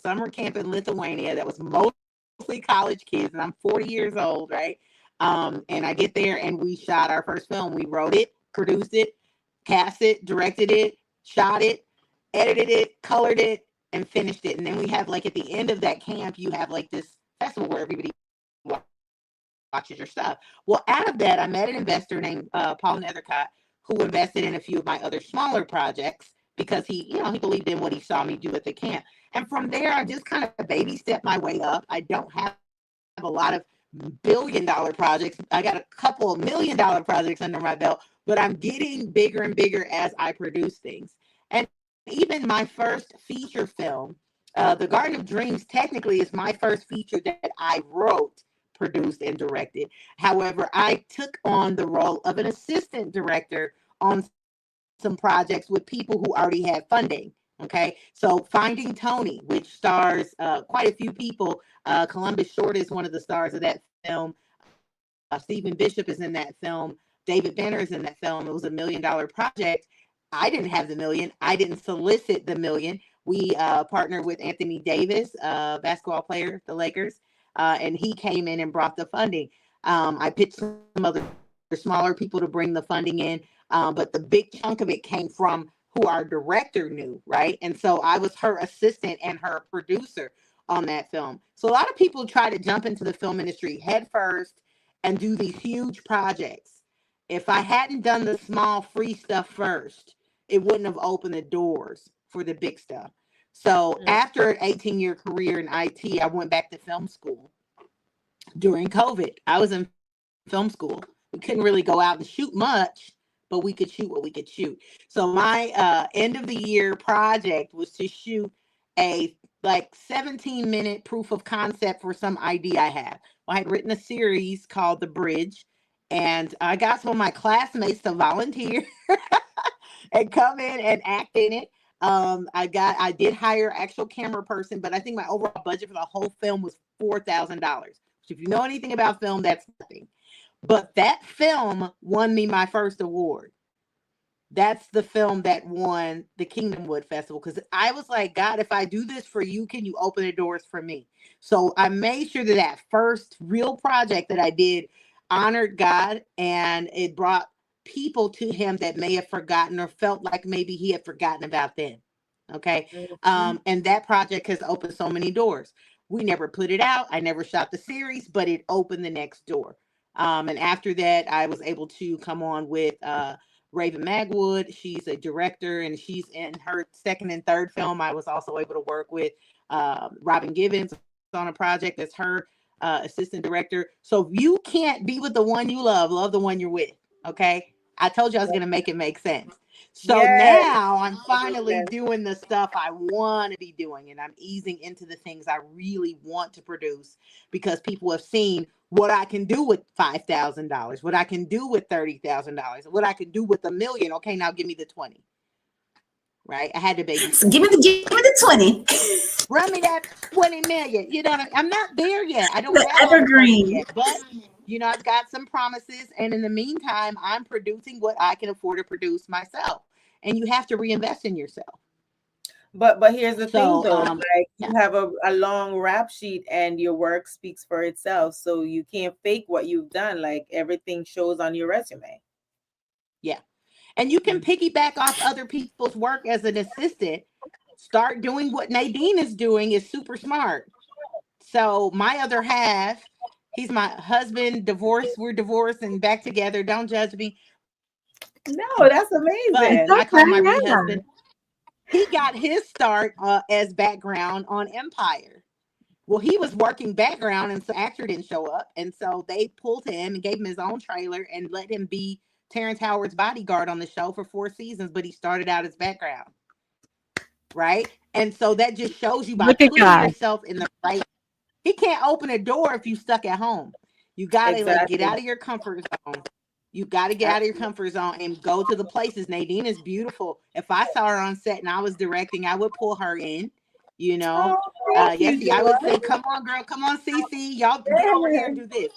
summer camp in Lithuania that was mostly college kids, and I'm 40 years old, right? And I get there and we shot our first film. We wrote it, produced it, cast it, directed it, shot it, edited it, colored it, and finished it. And then we have like at the end of that camp, you have like this festival where everybody watches your stuff. Well, out of that, I met an investor named Paul Nethercott, who invested in a few of my other smaller projects because he believed in what he saw me do at the camp. And from there, I just kind of baby stepped my way up. I don't have a lot of billion-dollar projects. I got a couple of million-dollar projects under my belt, but I'm getting bigger and bigger as I produce things. And even my first feature film, The Garden of Dreams, technically is my first feature that I wrote, produced, and directed. However, I took on the role of an assistant director on some projects with people who already had funding. Okay, so Finding Tony, which stars quite a few people. Columbus Short is one of the stars of that film. Stephen Bishop is in that film. David Benner is in that film. It was $1 million project. I didn't have the million. I didn't solicit the million. We partnered with Anthony Davis, basketball player, the Lakers, and he came in and brought the funding. I pitched some other smaller people to bring the funding in, but the big chunk of it came from who our director knew, right? And so I was her assistant and her producer on that film. So a lot of people try to jump into the film industry head first and do these huge projects. If I hadn't done the small free stuff first, it wouldn't have opened the doors for the big stuff. So after an 18-year career in IT, I went back to film school. During COVID, I was in film school. We couldn't really go out and shoot much, but we could shoot what we could shoot. So my end of the year project was to shoot a 17-minute proof of concept for some idea I had. Well, I had written a series called The Bridge, and I got some of my classmates to volunteer and come in and act in it. I did hire an actual camera person, but I think my overall budget for the whole film was $4,000. So if you know anything about film, that's nothing. But that film won me my first award. That's the film that won the Kingdomwood Festival, because I was like, God, if I do this for you, can you open the doors for me? So I made sure that first real project that I did honored God, and it brought people to him that may have forgotten or felt like maybe he had forgotten about them. Okay. And that project has opened so many doors. We never put it out. I never shot the series, but it opened the next door. And after that, I was able to come on with Raven Magwood. She's a director, and she's in her second and third film. I was also able to work with Robin Givens on a project as her assistant director. So if you can't be with the one you love the one you're with. Okay. I told you I was going to make it make sense. So now I'm finally doing the stuff I want to be doing, and I'm easing into the things I really want to produce, because people have seen what I can do with $5,000, what I can do with $30,000, what I can do with $1 million. Okay, now give me the 20. Right? I had to baby. So give me the 20. Run me that 20 million. You know, I'm not there yet. I don't the evergreen yet, but I've got some promises, and in the meantime, I'm producing what I can afford to produce myself. And you have to reinvest in yourself. But here's the thing though, like yeah. you have a long rap sheet and your work speaks for itself. So you can't fake what you've done. Like everything shows on your resume. Yeah. And you can piggyback off other people's work as an assistant. Start doing what Nadine is doing is super smart. So my other half, he's my husband, divorced. We're divorced and back together. Don't judge me. No, that's amazing. But I call my husband. He got his start as background on Empire. Well, he was working background, and so the actor didn't show up. And so they pulled him and gave him his own trailer and let him be Terrence Howard's bodyguard on the show for 4 seasons, but he started out as background. Right? And so that just shows you by putting yourself in the right. He can't open a door if you stuck at home. You got to get out of your comfort zone. You got to get out of your comfort zone and go to the places. Nadine is beautiful. If I saw her on set and I was directing, I would pull her in. Yes, I would say, "Come on, girl, come on, Cece, y'all get over here and do this."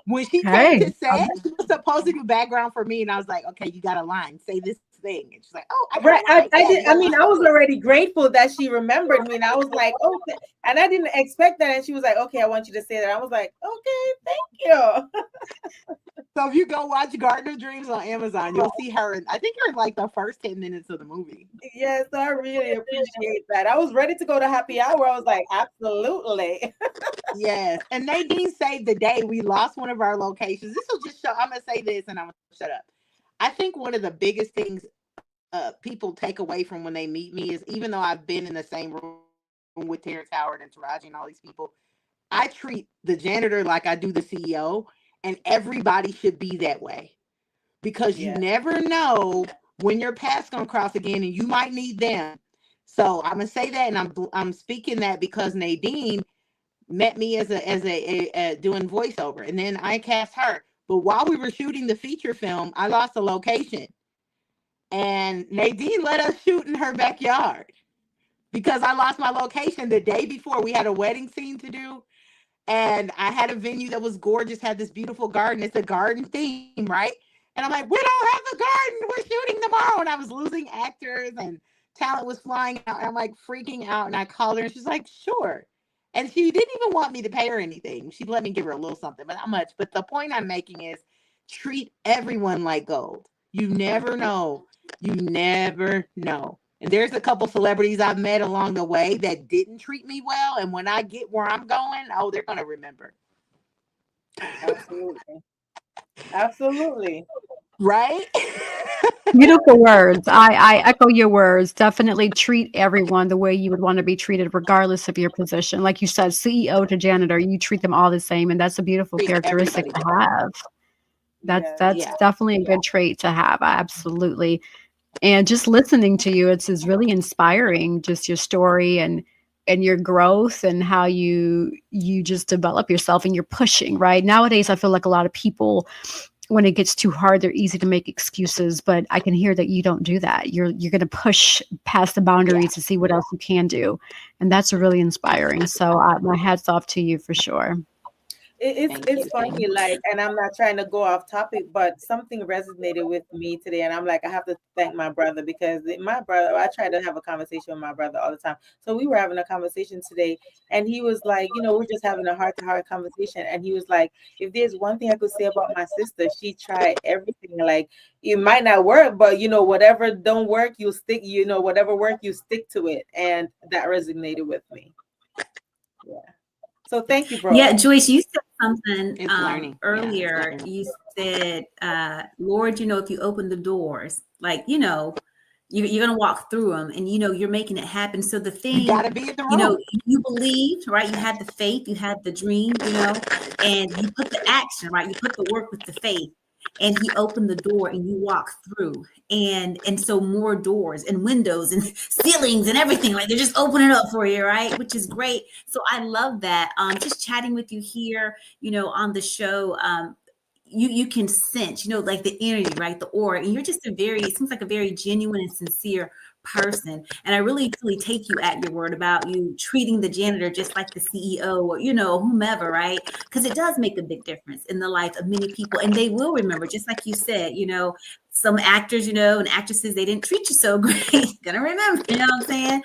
When she came to set, she was supposed to do background for me, and I was like, "Okay, you got a line. Say this thing." And she's like, "Oh, I did. I mean, I was already grateful that she remembered me, and I was like, "Okay," and I didn't expect that. And she was like, "Okay, I want you to say that." I was like, "Okay, thank you." So if you go watch Garden of Dreams on Amazon, you'll see her. I think you're in like the first 10 minutes of the movie. Yes, I really appreciate that. I was ready to go to happy hour. I was like, absolutely. Yes. And Nadine saved the day. We lost one of our locations. This will just show. I'm going to say this and I'm going to shut up. I think one of the biggest things people take away from when they meet me is, even though I've been in the same room with Terrence Howard and Taraji and all these people, I treat the janitor like I do the CEO. And everybody should be that way, because you never know when your path's gonna cross again, and you might need them. So I'm gonna say that, and I'm speaking that because Nadine met me as a doing voiceover, and then I cast her. But while we were shooting the feature film, I lost a location, and Nadine let us shoot in her backyard because I lost my location the day before. We had a wedding scene to do. And I had a venue that was gorgeous, had this beautiful garden. It's a garden theme, right? And I'm like, "We don't have a garden. We're shooting tomorrow." And I was losing actors and talent was flying out. And I'm like freaking out. And I called her and she's like, "Sure." And she didn't even want me to pay her anything. She'd let me give her a little something, but not much. But the point I'm making is, treat everyone like gold. You never know. You never know. And there's a couple celebrities I've met along the way that didn't treat me well. And when I get where I'm going, they're going to remember. Absolutely. Absolutely. Right? Beautiful words. I echo your words. Definitely treat everyone the way you would want to be treated, regardless of your position. Like you said, CEO to janitor, you treat them all the same. And that's a beautiful characteristic to have. That's definitely a good trait to have. Absolutely. And just listening to you, it's really inspiring, just your story and your growth and how you just develop yourself and you're pushing, right? Nowadays, I feel like a lot of people, when it gets too hard, they're easy to make excuses, but I can hear that you don't do that. You're going to push past the boundaries to see what else you can do. And that's really inspiring. So my hat's off to you for sure. It's funny, like, and I'm not trying to go off topic, but something resonated with me today, and I'm like, I have to thank my brother, because my brother, I try to have a conversation with my brother all the time. So we were having a conversation today, and he was like, we're just having a heart-to-heart conversation, and he was like, if there's one thing I could say about my sister, she tried everything. Like, it might not work, but whatever don't work, you stick. Whatever work, you stick to it, and that resonated with me. Yeah. So thank you, bro. Yeah, Joyce, you said something earlier. You said, Lord, if you open the doors, like, you're going to walk through them, and, you're making it happen. So the thing, you got to be in the room. You believed, right? You had the faith, you had the dream, and you put the action, right? You put the work with the faith. And he opened the door and you walk through, and so more doors and windows and ceilings and everything, like they're just opening up for you, right? Which is great. So I love that. Just chatting with you here, on the show, you can sense, like the energy, right? The aura, and you're just it seems like a very genuine and sincere person. And I really truly take you at your word about you treating the janitor just like the CEO or, whomever, right? Because it does make a big difference in the life of many people. And they will remember, just like you said, some actors, and actresses, they didn't treat you so great. Gonna remember, you know what I'm saying?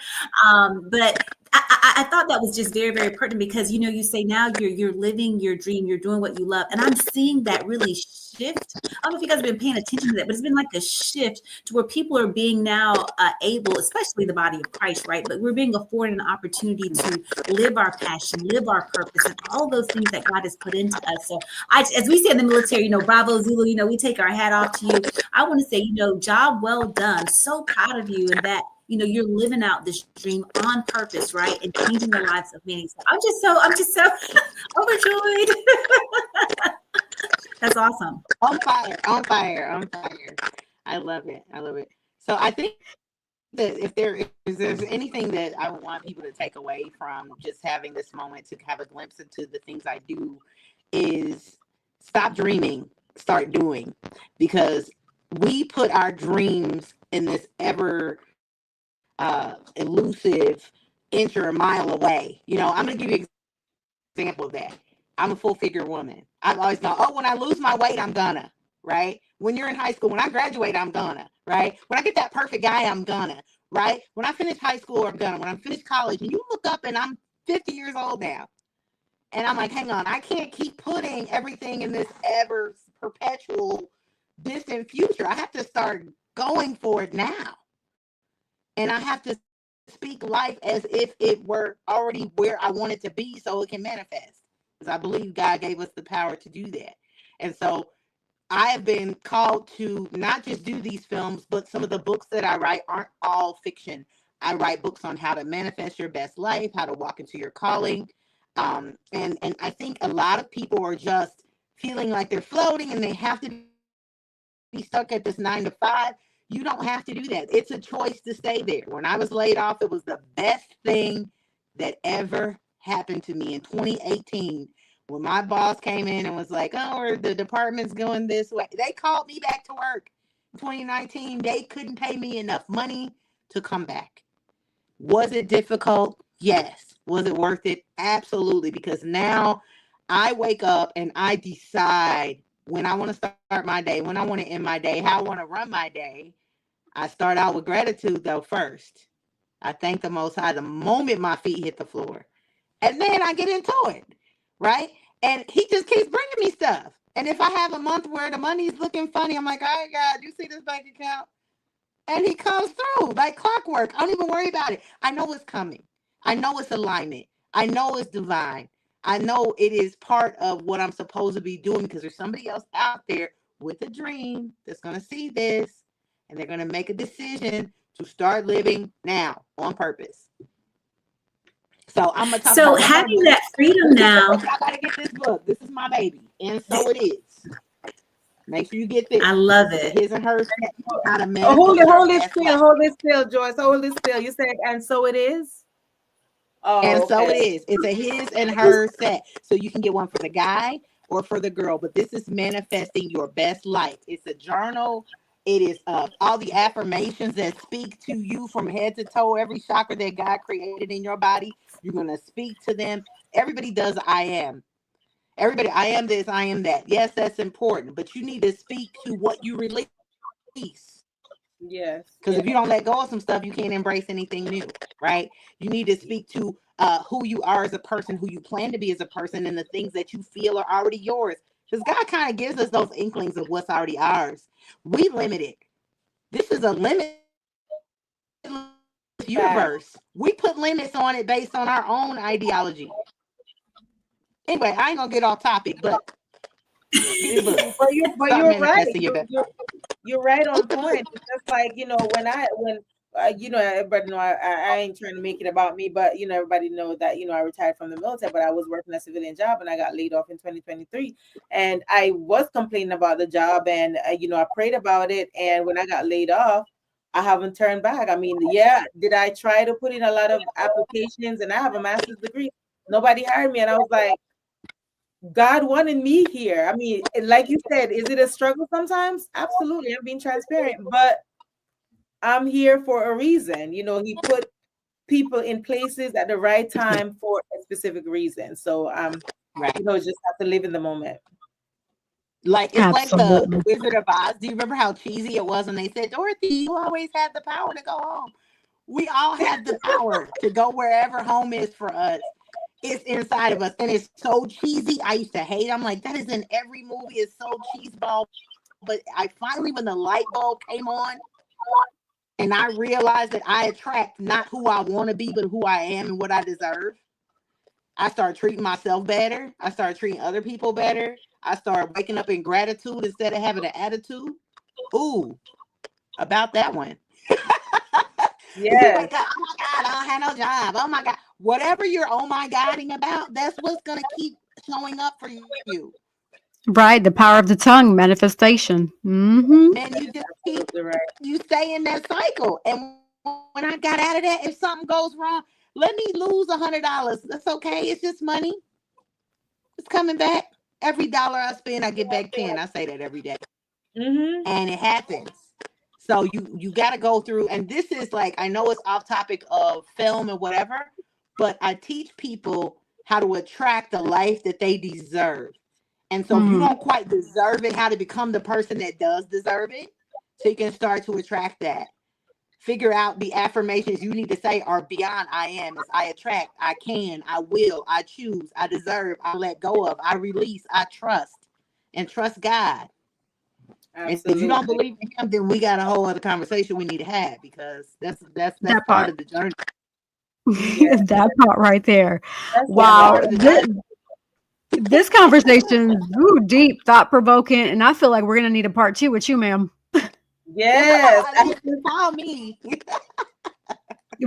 But I thought that was just very, very pertinent because, you say now you're living your dream, you're doing what you love. And I'm seeing that really shift. I don't know if you guys have been paying attention to that, but it's been like a shift to where people are being now able, especially the body of Christ, right? But we're being afforded an opportunity to live our passion, live our purpose, and all those things that God has put into us. So as we say in the military, bravo Zulu, we take our hat off to you. I want to say, job well done. So proud of you and that, you're living out this dream on purpose, right? And changing the lives of many. So I'm just so overjoyed. That's awesome. On fire. I love it. So I think that if there's anything that I would want people to take away from just having this moment to have a glimpse into the things I do is stop dreaming, start doing, because we put our dreams in this ever elusive inch or a mile away. I'm going to give you an example of that. I'm a full figure woman. I've always gone, when I lose my weight, I'm gonna, right? When you're in high school, when I graduate, I'm gonna, right? When I get that perfect guy, I'm gonna, right? When I finish high school, I'm gonna. When I finish college, and you look up and I'm 50 years old now. And I'm like, hang on, I can't keep putting everything in this ever perpetual distant future. I have to start going for it now. And I have to speak life as if it were already where I want it to be so it can manifest. Because I believe God gave us the power to do that. And so I have been called to not just do these films, but some of the books that I write aren't all fiction. I write books on how to manifest your best life, how to walk into your calling. And I think a lot of people are just feeling like they're floating and they have to be stuck at this 9 to 5. You don't have to do that. It's a choice to stay there. When I was laid off, it was the best thing that ever happened to me in 2018. When my boss came in and was like, the department's going this way. They called me back to work. In 2019, they couldn't pay me enough money to come back. Was it difficult? Yes. Was it worth it? Absolutely. Because now I wake up and I decide when I want to start my day, when I want to end my day, how I want to run my day. I start out with gratitude, though, first. I thank the Most High the moment my feet hit the floor. And then I get into it, right? And he just keeps bringing me stuff. And if I have a month where the money's looking funny, I'm like, all right, God, you see this bank account? And he comes through like clockwork. I don't even worry about it. I know it's coming. I know it's alignment. I know it's divine. I know it is part of what I'm supposed to be doing because there's somebody else out there with a dream that's going to see this and they're going to make a decision to start living now on purpose. So I'm going to talk about having that freedom now. I got to get this book. This is my baby. And so it is. Make sure you get this. I love it. His and hers. Hold it still, Joyce. Hold it still. You said, and so it is? Oh, and okay. So it is. It's a his and her set. So you can get one for the guy or for the girl. But this is manifesting your best life. It's a journal. It is all the affirmations that speak to you from head to toe. Every chakra that God created in your body, you're going to speak to them. Everybody does I am. Everybody, I am this, I am that. Yes, that's important. But you need to speak to what you release. Yes. Because if you don't let go of some stuff, you can't embrace anything new, right? You need to speak to who you are as a person, who you plan to be as a person, and the things that you feel are already yours. Because God kind of gives us those inklings of what's already ours. We limit it. This is a limited universe. We put limits on it based on our own ideology. Anyway, I ain't gonna get off topic, but you're right. You're right on point. It's just like, when everybody know I ain't trying to make it about me, but everybody know that I retired from the military, but I was working a civilian job and I got laid off in 2023, and I was complaining about the job, and I prayed about it, and when I got laid off, I haven't turned back. I mean, did I try to put in a lot of applications, and I have a master's degree? Nobody hired me, and I was like, God wanted me here. I mean, like you said, is it a struggle sometimes? Absolutely. I'm being transparent, but I'm here for a reason. You know, he put people in places at the right time for a specific reason. So Right. you know, just have to live in the moment. Like it's like the Absolutely. Wizard of Oz. Do you remember how cheesy it was when they said, Dorothy, you always had the power to go home? We all have the power to go wherever home is for us. It's inside of us. And it's so cheesy. I used to hate it. I'm like, that is in every movie. It's so cheeseball. But I finally, when the light bulb came on and I realized that I attract not who I want to be, but who I am and what I deserve, I started treating myself better. I started treating other people better. I started waking up in gratitude instead of having an attitude. Ooh, about that one. If you Yes, wake up, oh my God, I don't have no job. Oh my God. Whatever you're oh my Godding about, that's what's going to keep showing up for you. Right. The power of the tongue, manifestation. Mm-hmm. Man, you just keep, absolutely right. you stay in that cycle. And when I got out of that, if something goes wrong, let me lose $100. That's okay. It's just money. It's coming back. Every dollar I spend, I get back 10. I say that every day. Mm-hmm. And it happens. So you got to go through, and this is like, I know it's off topic of film and whatever, but I teach people how to attract the life that they deserve. And so if you Mm. don't quite deserve it, how to become the person that does deserve it, so you can start to attract that. Figure out the affirmations you need to say are beyond I am. It's I attract, I can, I will, I choose, I deserve, I let go of, I release, I trust, and trust God. And if you don't Absolutely. believe in him, then we got a whole other conversation we need to have, because that's That part part. of the journey. Yeah, That part right there. that's the That's Wow. part part. of the journey. This conversation is deep, thought provoking, and I feel like we're gonna need a part two with you, ma'am. Well, Yes. call me.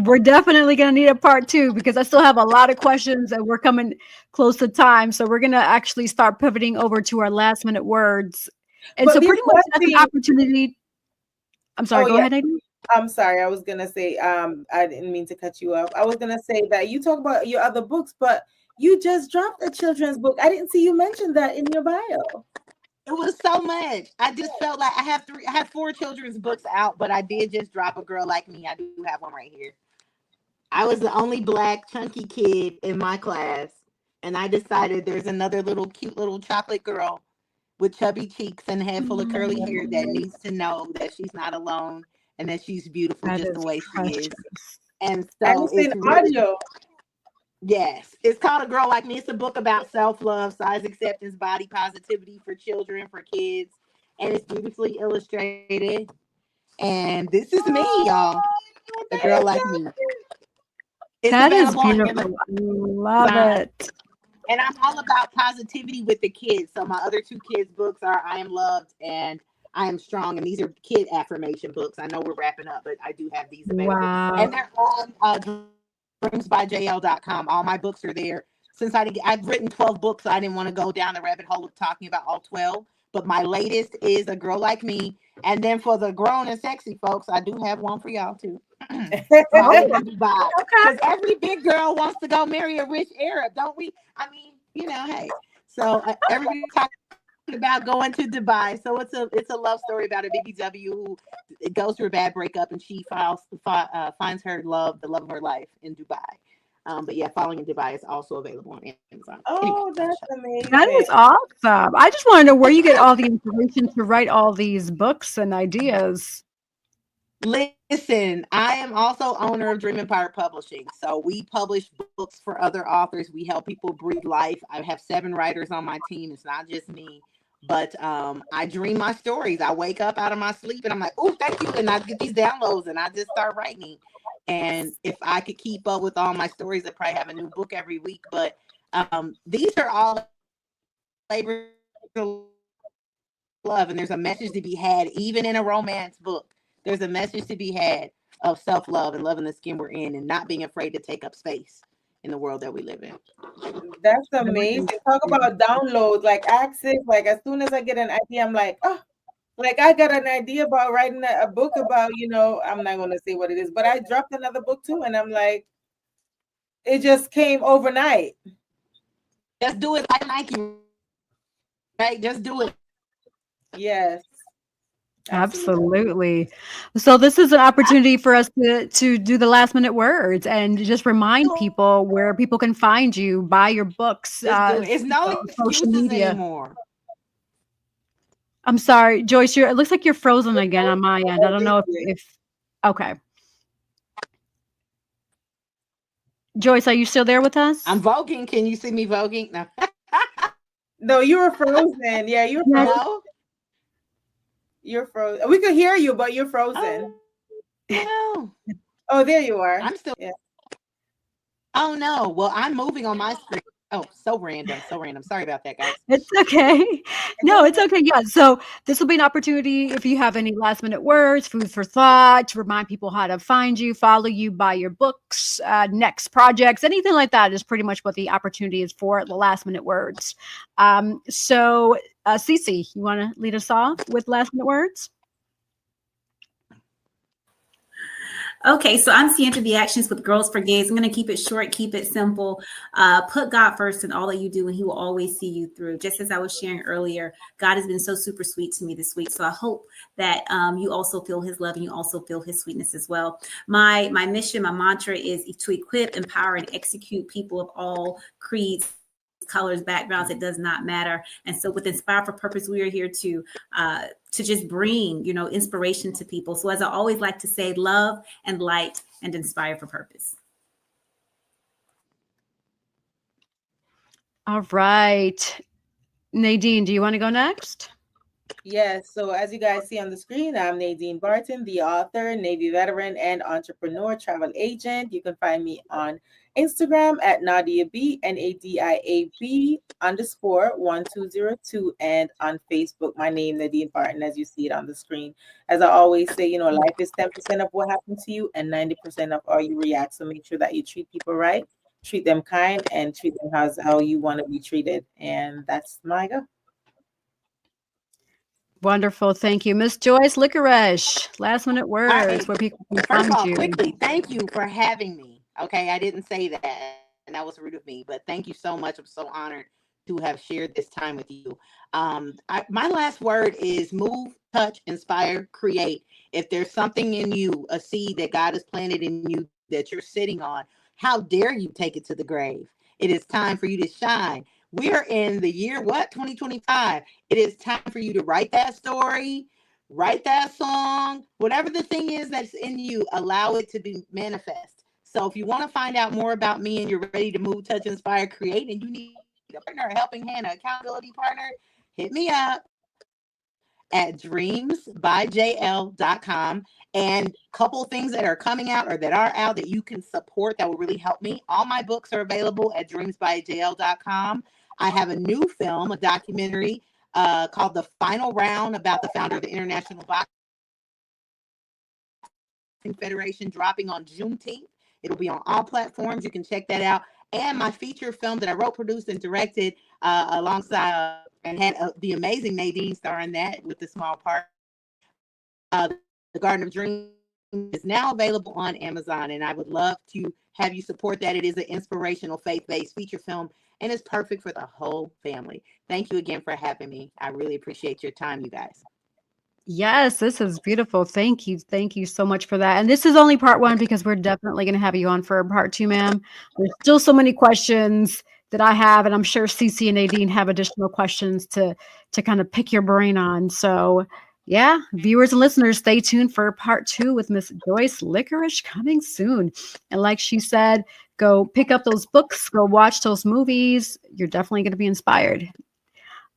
We're definitely gonna need a part two because I still have a lot of questions and we're coming close to time. So we're gonna actually start pivoting over to our last minute words. And But so there's pretty much one that's an thing. opportunity. I'm sorry, Oh go yeah. ahead, Amy. I'm sorry. I was gonna say, I didn't mean to cut you off. I was gonna say that you talk about your other books, but you just dropped a children's book. I didn't see you mention that in your bio. It was so much. I just felt like I have 4 children's books out, but I did just drop A Girl Like Me. I do have one right here. I was the only black chunky kid in my class, and I decided there's another little cute little chocolate girl with chubby cheeks and a head full of curly hair that needs to know that she's not alone and that she's beautiful That just the is way she precious. is. And And so it's in it's really, audio. yes, it's called A Girl Like Me. It's a book about self-love, size acceptance, body positivity for children, for kids, and it's beautifully illustrated. And this is me, y'all. Oh, A that Girl is Like so Me. cute. It's That is available on beautiful. Amazon. I love it. And I'm all about positivity with the kids. So my other 2 kids' books are I Am Loved and I Am Strong. And these are kid affirmation books. I know we're wrapping up, but I do have these available. Wow. And they're on dreamsbyjl.com. All my books are there. Since I've written 12 books, so I didn't want to go down the rabbit hole of talking about all 12. But my latest is A Girl Like Me. And then for the grown and sexy folks, I do have one for y'all too. Falling Oh, in Dubai. Okay. Because every big girl wants to go marry a rich Arab, don't we? I mean, hey. So everybody's talking about going to Dubai. So it's a love story about a BBW who goes through a bad breakup, and she finds her love, the love of her life in Dubai. But yeah, Falling in Dubai is also available on Amazon. Anyway, Oh, that's that amazing. is awesome. I just want to know where you get all the information to write all these books and ideas. listen, I am also owner of Dream Empire Publishing. So we publish books for other authors. We help people breathe life. I have 7 writers on my team. It's not just me. But I dream my stories. I wake up out of my sleep and I'm like, oh, thank you. And I get these downloads and I just start writing. And if I could keep up with all my stories, I'd probably have a new book every week. But these are all labor of love. And there's a message to be had, even in a romance book. There's a message to be had of self-love and loving the skin we're in and not being afraid to take up space in the world that we live in. That's amazing. Talk about downloads, like access. Like as soon as I get an idea, I'm like, oh, like I got an idea about writing a book about, I'm not gonna say what it is, but I dropped another book too, and I'm like, it just came overnight. Just do it like Nike, right? Just do it. Yes. Absolutely. So this is an opportunity for us to do the last minute words and just remind people where people can find you, buy your books, Let's do it. It's no social excuses media. anymore. I'm sorry, Joyce, it looks like you're frozen again on my end. I don't know if okay. Joyce, are you still there with us? I'm voguing. Can you see me voguing? No. No, you were frozen. Yeah, you were frozen. No? You're frozen. We could hear you, but you're frozen. No. Oh, there you are. I'm still. Yeah. Oh no. Well, I'm moving on my screen. Oh, so random. Sorry about that, guys. It's okay. No, it's okay. Yeah. So this will be an opportunity if you have any last minute words, food for thought, to remind people how to find you, follow you, buy your books, next projects, anything like that is pretty much what the opportunity is for, the last minute words. So Cece, you want to lead us off with last minute words? Okay, so I'm Sandra, the Actions with Girls for Gays. I'm going to keep it short, keep it simple. Put God first in all that you do, and He will always see you through. Just as I was sharing earlier, God has been so super sweet to me this week. So I hope that you also feel His love and you also feel His sweetness as well. My mission, my mantra is to equip, empower, and execute people of all creeds, colors, backgrounds. It does not matter. And so with Inspire for Purpose, we are here to just bring, inspiration to people. So as I always like to say, love and light and inspire for purpose. All right. Nadine, do you want to go next? Yes. So as you guys see on the screen, I'm Nadine Barton, the author, Navy veteran, and entrepreneur travel agent. You can find me on Instagram at NadiaB, NADIAB_1202, and on Facebook, my name, Nadine Barton, as you see it on the screen. As I always say, life is 10% of what happened to you and 90% of how you react. So make sure that you treat people right, treat them kind, and treat them how you want to be treated. And that's my go. Wonderful. Thank you. Miss Joyce Licorish, last minute words Right. where people can First of all, find you. quickly, thank you for having me. Okay, I didn't say that, and that was rude of me, but thank you so much. I'm so honored to have shared this time with you. My last word is move, touch, inspire, create. If there's something in you, a seed that God has planted in you that you're sitting on, how dare you take it to the grave? It is time for you to shine. We're in the year, 2025. It is time for you to write that story, write that song, whatever the thing is that's in you, allow it to be manifest. So if you want to find out more about me and you're ready to move, touch, inspire, create, and you need a partner, a helping hand, an accountability partner, hit me up at dreamsbyjl.com. And a couple of things that are coming out or that are out that you can support that will really help me. All my books are available at dreamsbyjl.com. I have a new film, a documentary called The Final Round, about the founder of the International Boxing Federation, dropping on Juneteenth. It'll be on all platforms. You can check that out. And my feature film that I wrote, produced, and directed alongside and had the amazing Nadine star in that with the small part. The Garden of Dreams is now available on Amazon, and I would love to have you support that. It is an inspirational, faith-based feature film, and it's perfect for the whole family. Thank you again for having me. I really appreciate your time, you guys. Yes, this is beautiful. Thank you. Thank you so much for that. And this is only part one because we're definitely going to have you on for part two, ma'am. There's still so many questions that I have, and I'm sure Cece and Nadine have additional questions to kind of pick your brain on. So yeah, viewers and listeners, stay tuned for part two with Miss Joyce Licorish coming soon. And like she said, go pick up those books, go watch those movies. You're definitely going to be inspired.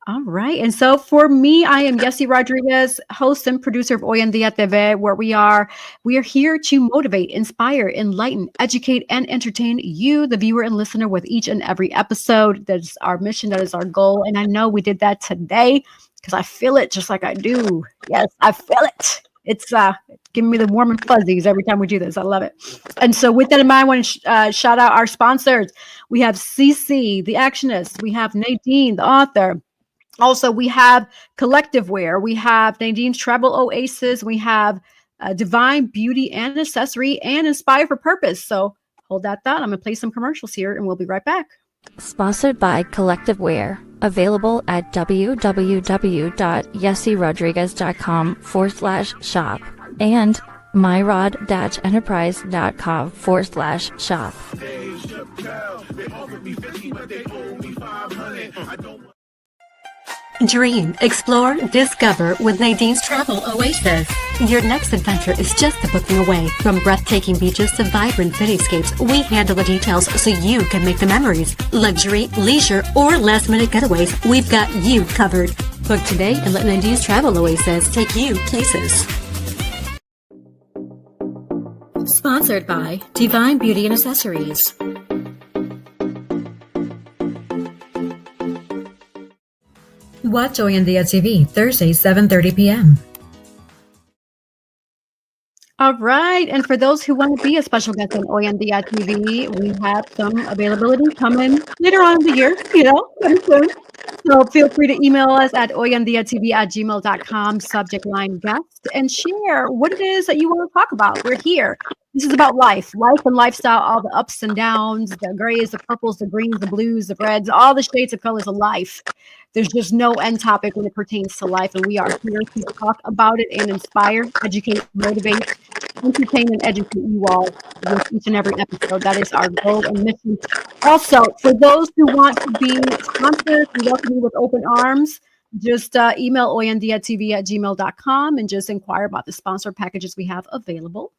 All right. And so for me, I am Yessie Rodriguez, host and producer of Hoy en Día TV, where we are here to motivate, inspire, enlighten, educate, and entertain you, the viewer and listener, with each and every episode. That's our mission. That is our goal. And I know we did that today because I feel it just like I do. Yes, I feel it. It's giving me the warm and fuzzies every time we do this. I love it. And so with that in mind, I want to shout out our sponsors. We have CC, the Actionist. We have Nadine, the author. Also, we have Collective Wear. We have Nadine's Travel Oasis. We have Divine Beauty and Accessory and Inspire for Purpose. So hold that thought. I'm going to play some commercials here and we'll be right back. Sponsored by Collective Wear. Available at www.yessierodriguez.com/shop and myrod-enterprise.com/shop. Dream, explore, discover with Nadine's Travel Oasis. Your next adventure is just a booking away. From breathtaking beaches to vibrant cityscapes, we handle the details so you can make the memories. Luxury, leisure, or last-minute getaways, we've got you covered. Book today and let Nadine's Travel Oasis take you places. Sponsored by Divine Beauty and Accessories. Watch Hoy en Día TV, Thursday, 7:30 p.m. All right. And for those who want to be a special guest on Hoy en Día TV, we have some availability coming later on in the year, pretty soon. So feel free to email us at hoyendiatv@gmail.com, subject line guest, and share what it is that you want to talk about. We're here. This is about life and lifestyle, all the ups and downs, the grays, the purples, the greens, the blues, the reds, all the shades of colors of life. There's just no end topic when it pertains to life, and we are here to talk about it and inspire, educate, motivate, entertain, and educate you all with each and every episode. That is our goal and mission. Also, for those who want to be sponsors, we welcome you with open arms. Just email hoyendiatv@gmail.com and just inquire about the sponsor packages we have available.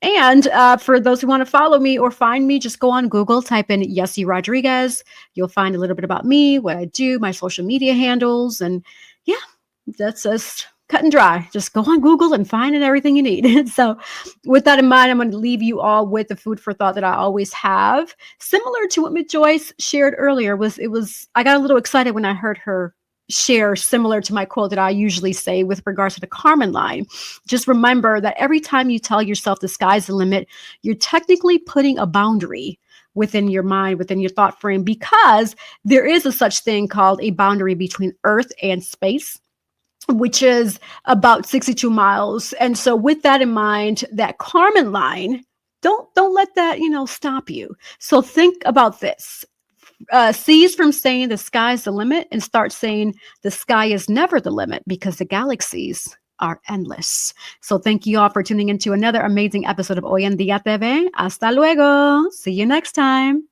And for those who want to follow me or find me, just go on Google, type in Yessie Rodriguez. You'll find a little bit about me, what I do, my social media handles. And yeah, that's just cut and dry. Just go on Google and find everything you need. So with that in mind, I'm going to leave you all with the food for thought that I always have. Similar to what Miss Joyce shared earlier, I got a little excited when I heard her share similar to my quote that I usually say with regards to the Carmen line. Just remember that every time you tell yourself the sky's the limit, you're technically putting a boundary within your mind, within your thought frame, because there is a such thing called a boundary between Earth and space, which is about 62 miles. And so with that in mind, that Carmen line, don't let that, stop you. So think about this. Cease from saying the sky's the limit and start saying the sky is never the limit, because the galaxies are endless. So thank you all for tuning into another amazing episode of Hoy en Día TV. Hasta luego. See you next time.